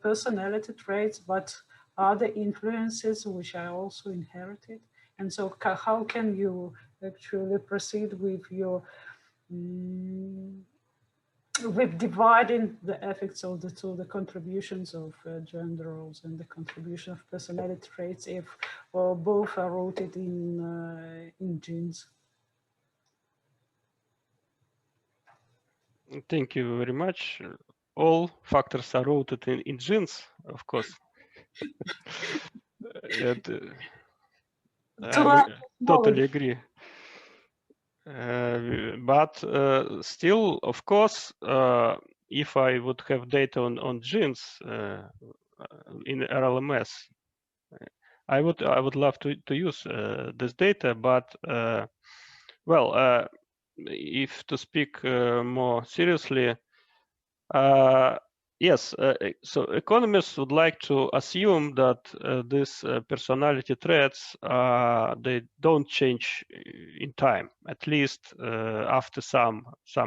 personality traits, but other influences which are also inherited? And so how can you actually proceed with your with dividing the effects of the contributions of gender roles and the contribution of personality traits if both are rooted in genes? Thank you very much. All factors are rooted in genes, of course. And, I totally agree. But still, of course, if I would have data on genes in RLMS, I would love to use this data. But well, if to speak more seriously, Yes, so economists would like to assume that these personality traits they don't change in time, at least after some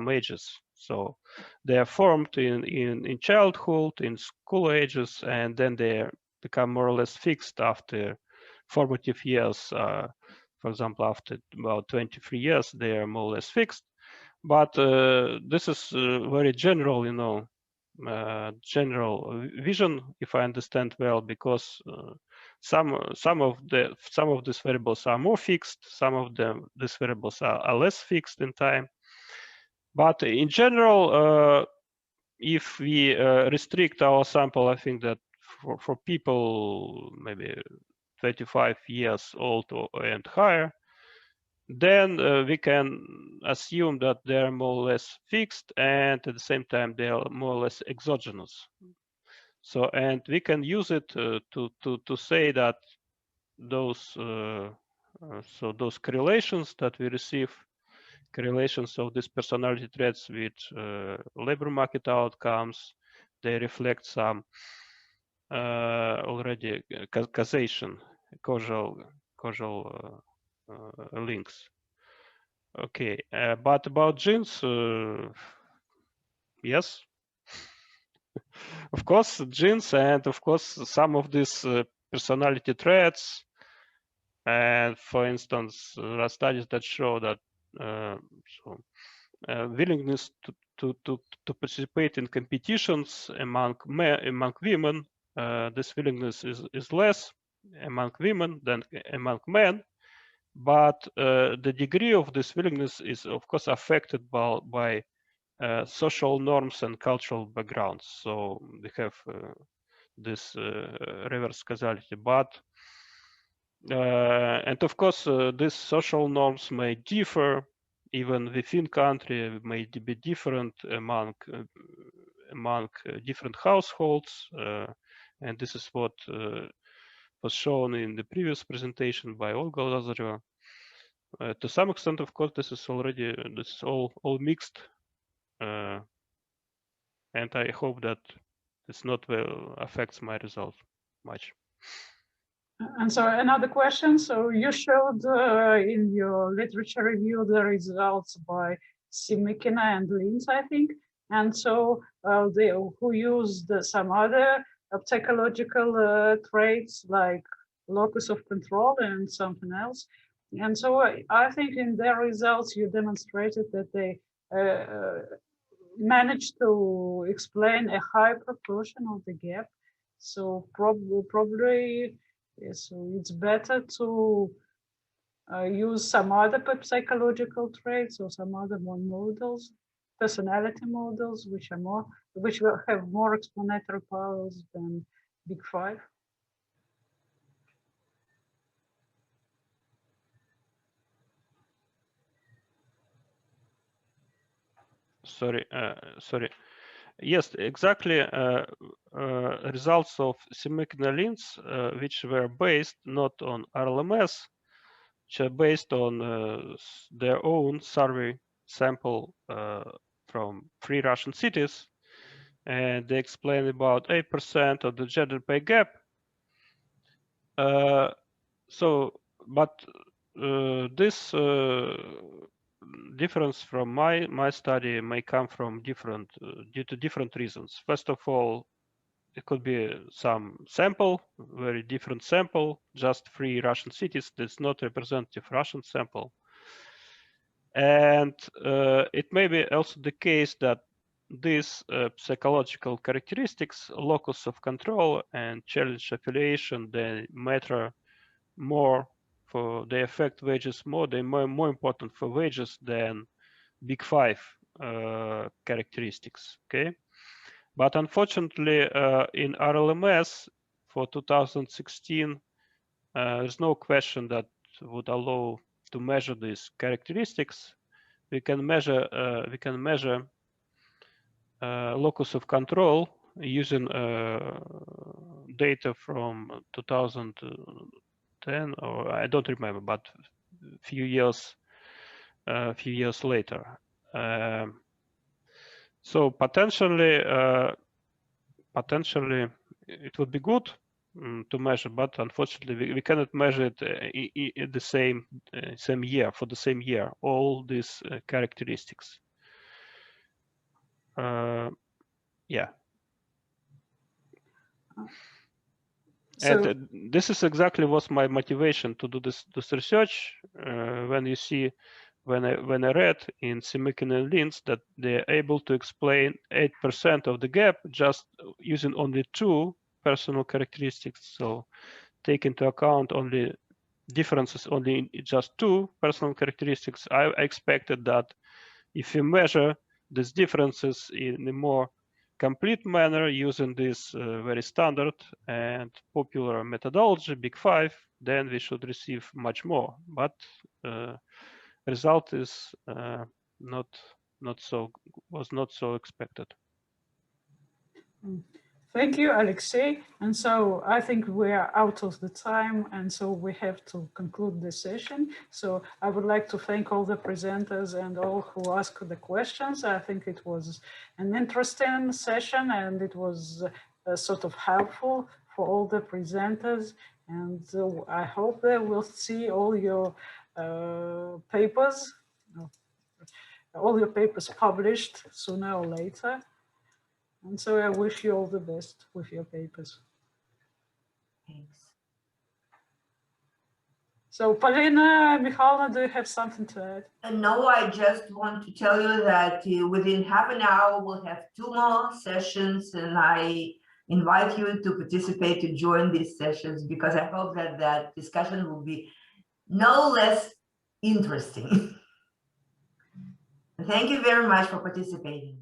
ages. So they are formed in childhood, in school ages, and then they become more or less fixed after formative years. For example, after about 23 years, they are more or less fixed. But this is very general, you know, general vision, if I understand well, because some of these variables are more fixed, some of these variables are less fixed in time. But in general, if we restrict our sample, I think that for people maybe 25 years old and higher, then we can assume that they are more or less fixed, and at the same time they are more or less exogenous. So, and we can use it to say that those those correlations that we receive, correlations of these personality traits with labor market outcomes, they reflect some already causation, causal links. Okay, but about genes, yes, of course, genes, and of course, some of these personality traits. And for instance, there are studies that show that willingness to participate in competitions among women, this willingness is less among women than among men. But the degree of this willingness is, of course, affected by social norms and cultural backgrounds. So we have this reverse causality. But and of course, these social norms may differ even within country, may be different among different households, and this is what was shown in the previous presentation by Olga Lazareva. To some extent, of course, this is all mixed, and I hope that it's not well affects my results much. And so another question. So you showed in your literature review the results by Simikina and Linz, I think. And so they who used some other psychological traits like locus of control and something else. And so I think in their results you demonstrated that they managed to explain a high proportion of the gap. So probably yes, so it's better to use some other psychological traits or some other models, personality models, which will have more explanatory powers than Big Five. Sorry. Yes, exactly. Results of Simikina Linz, which were based not on RLMS, which are based on their own survey sample from 3 Russian cities, and they explain about 8% of the gender pay gap. But this difference from my study may come from due to different reasons. First of all, it could be some sample, very different sample, just 3 Russian cities. That's not representative Russian sample. And it may be also the case that these psychological characteristics, locus of control and challenge affiliation, they matter more for, they affect wages more, they're more important for wages than Big Five characteristics, okay? But unfortunately, in RLMS for 2016, there's no question that would allow to measure these characteristics. We can measure locus of control using data from 2010, or I don't remember, but a few years later. So potentially it would be good to measure, but unfortunately we cannot measure it in the same year, for the same year, all these characteristics. Yeah. So, and this is exactly was my motivation to do this research. When you see, when I read in Simikin and Linz that they're able to explain 8% of the gap just using only 2 personal characteristics. So take into account only differences, only in just 2 personal characteristics. I expected that if you measure these differences in a more complete manner using this very standard and popular methodology, Big 5, then we should receive much more. But result is was not so expected. Thank you, Aleksey. And so I think we are out of the time, and so we have to conclude this session. So I would like to thank all the presenters and all who asked the questions. I think it was an interesting session, and it was sort of helpful for all the presenters. And I hope that we'll see all your papers published sooner or later. And so I wish you all the best with your papers. Thanks. So Polina, Mikhailna, do you have something to add? No, I just want to tell you that within half an hour, we'll have 2 more sessions, and I invite you to participate, to join these sessions, because I hope that that discussion will be no less interesting. Thank you very much for participating.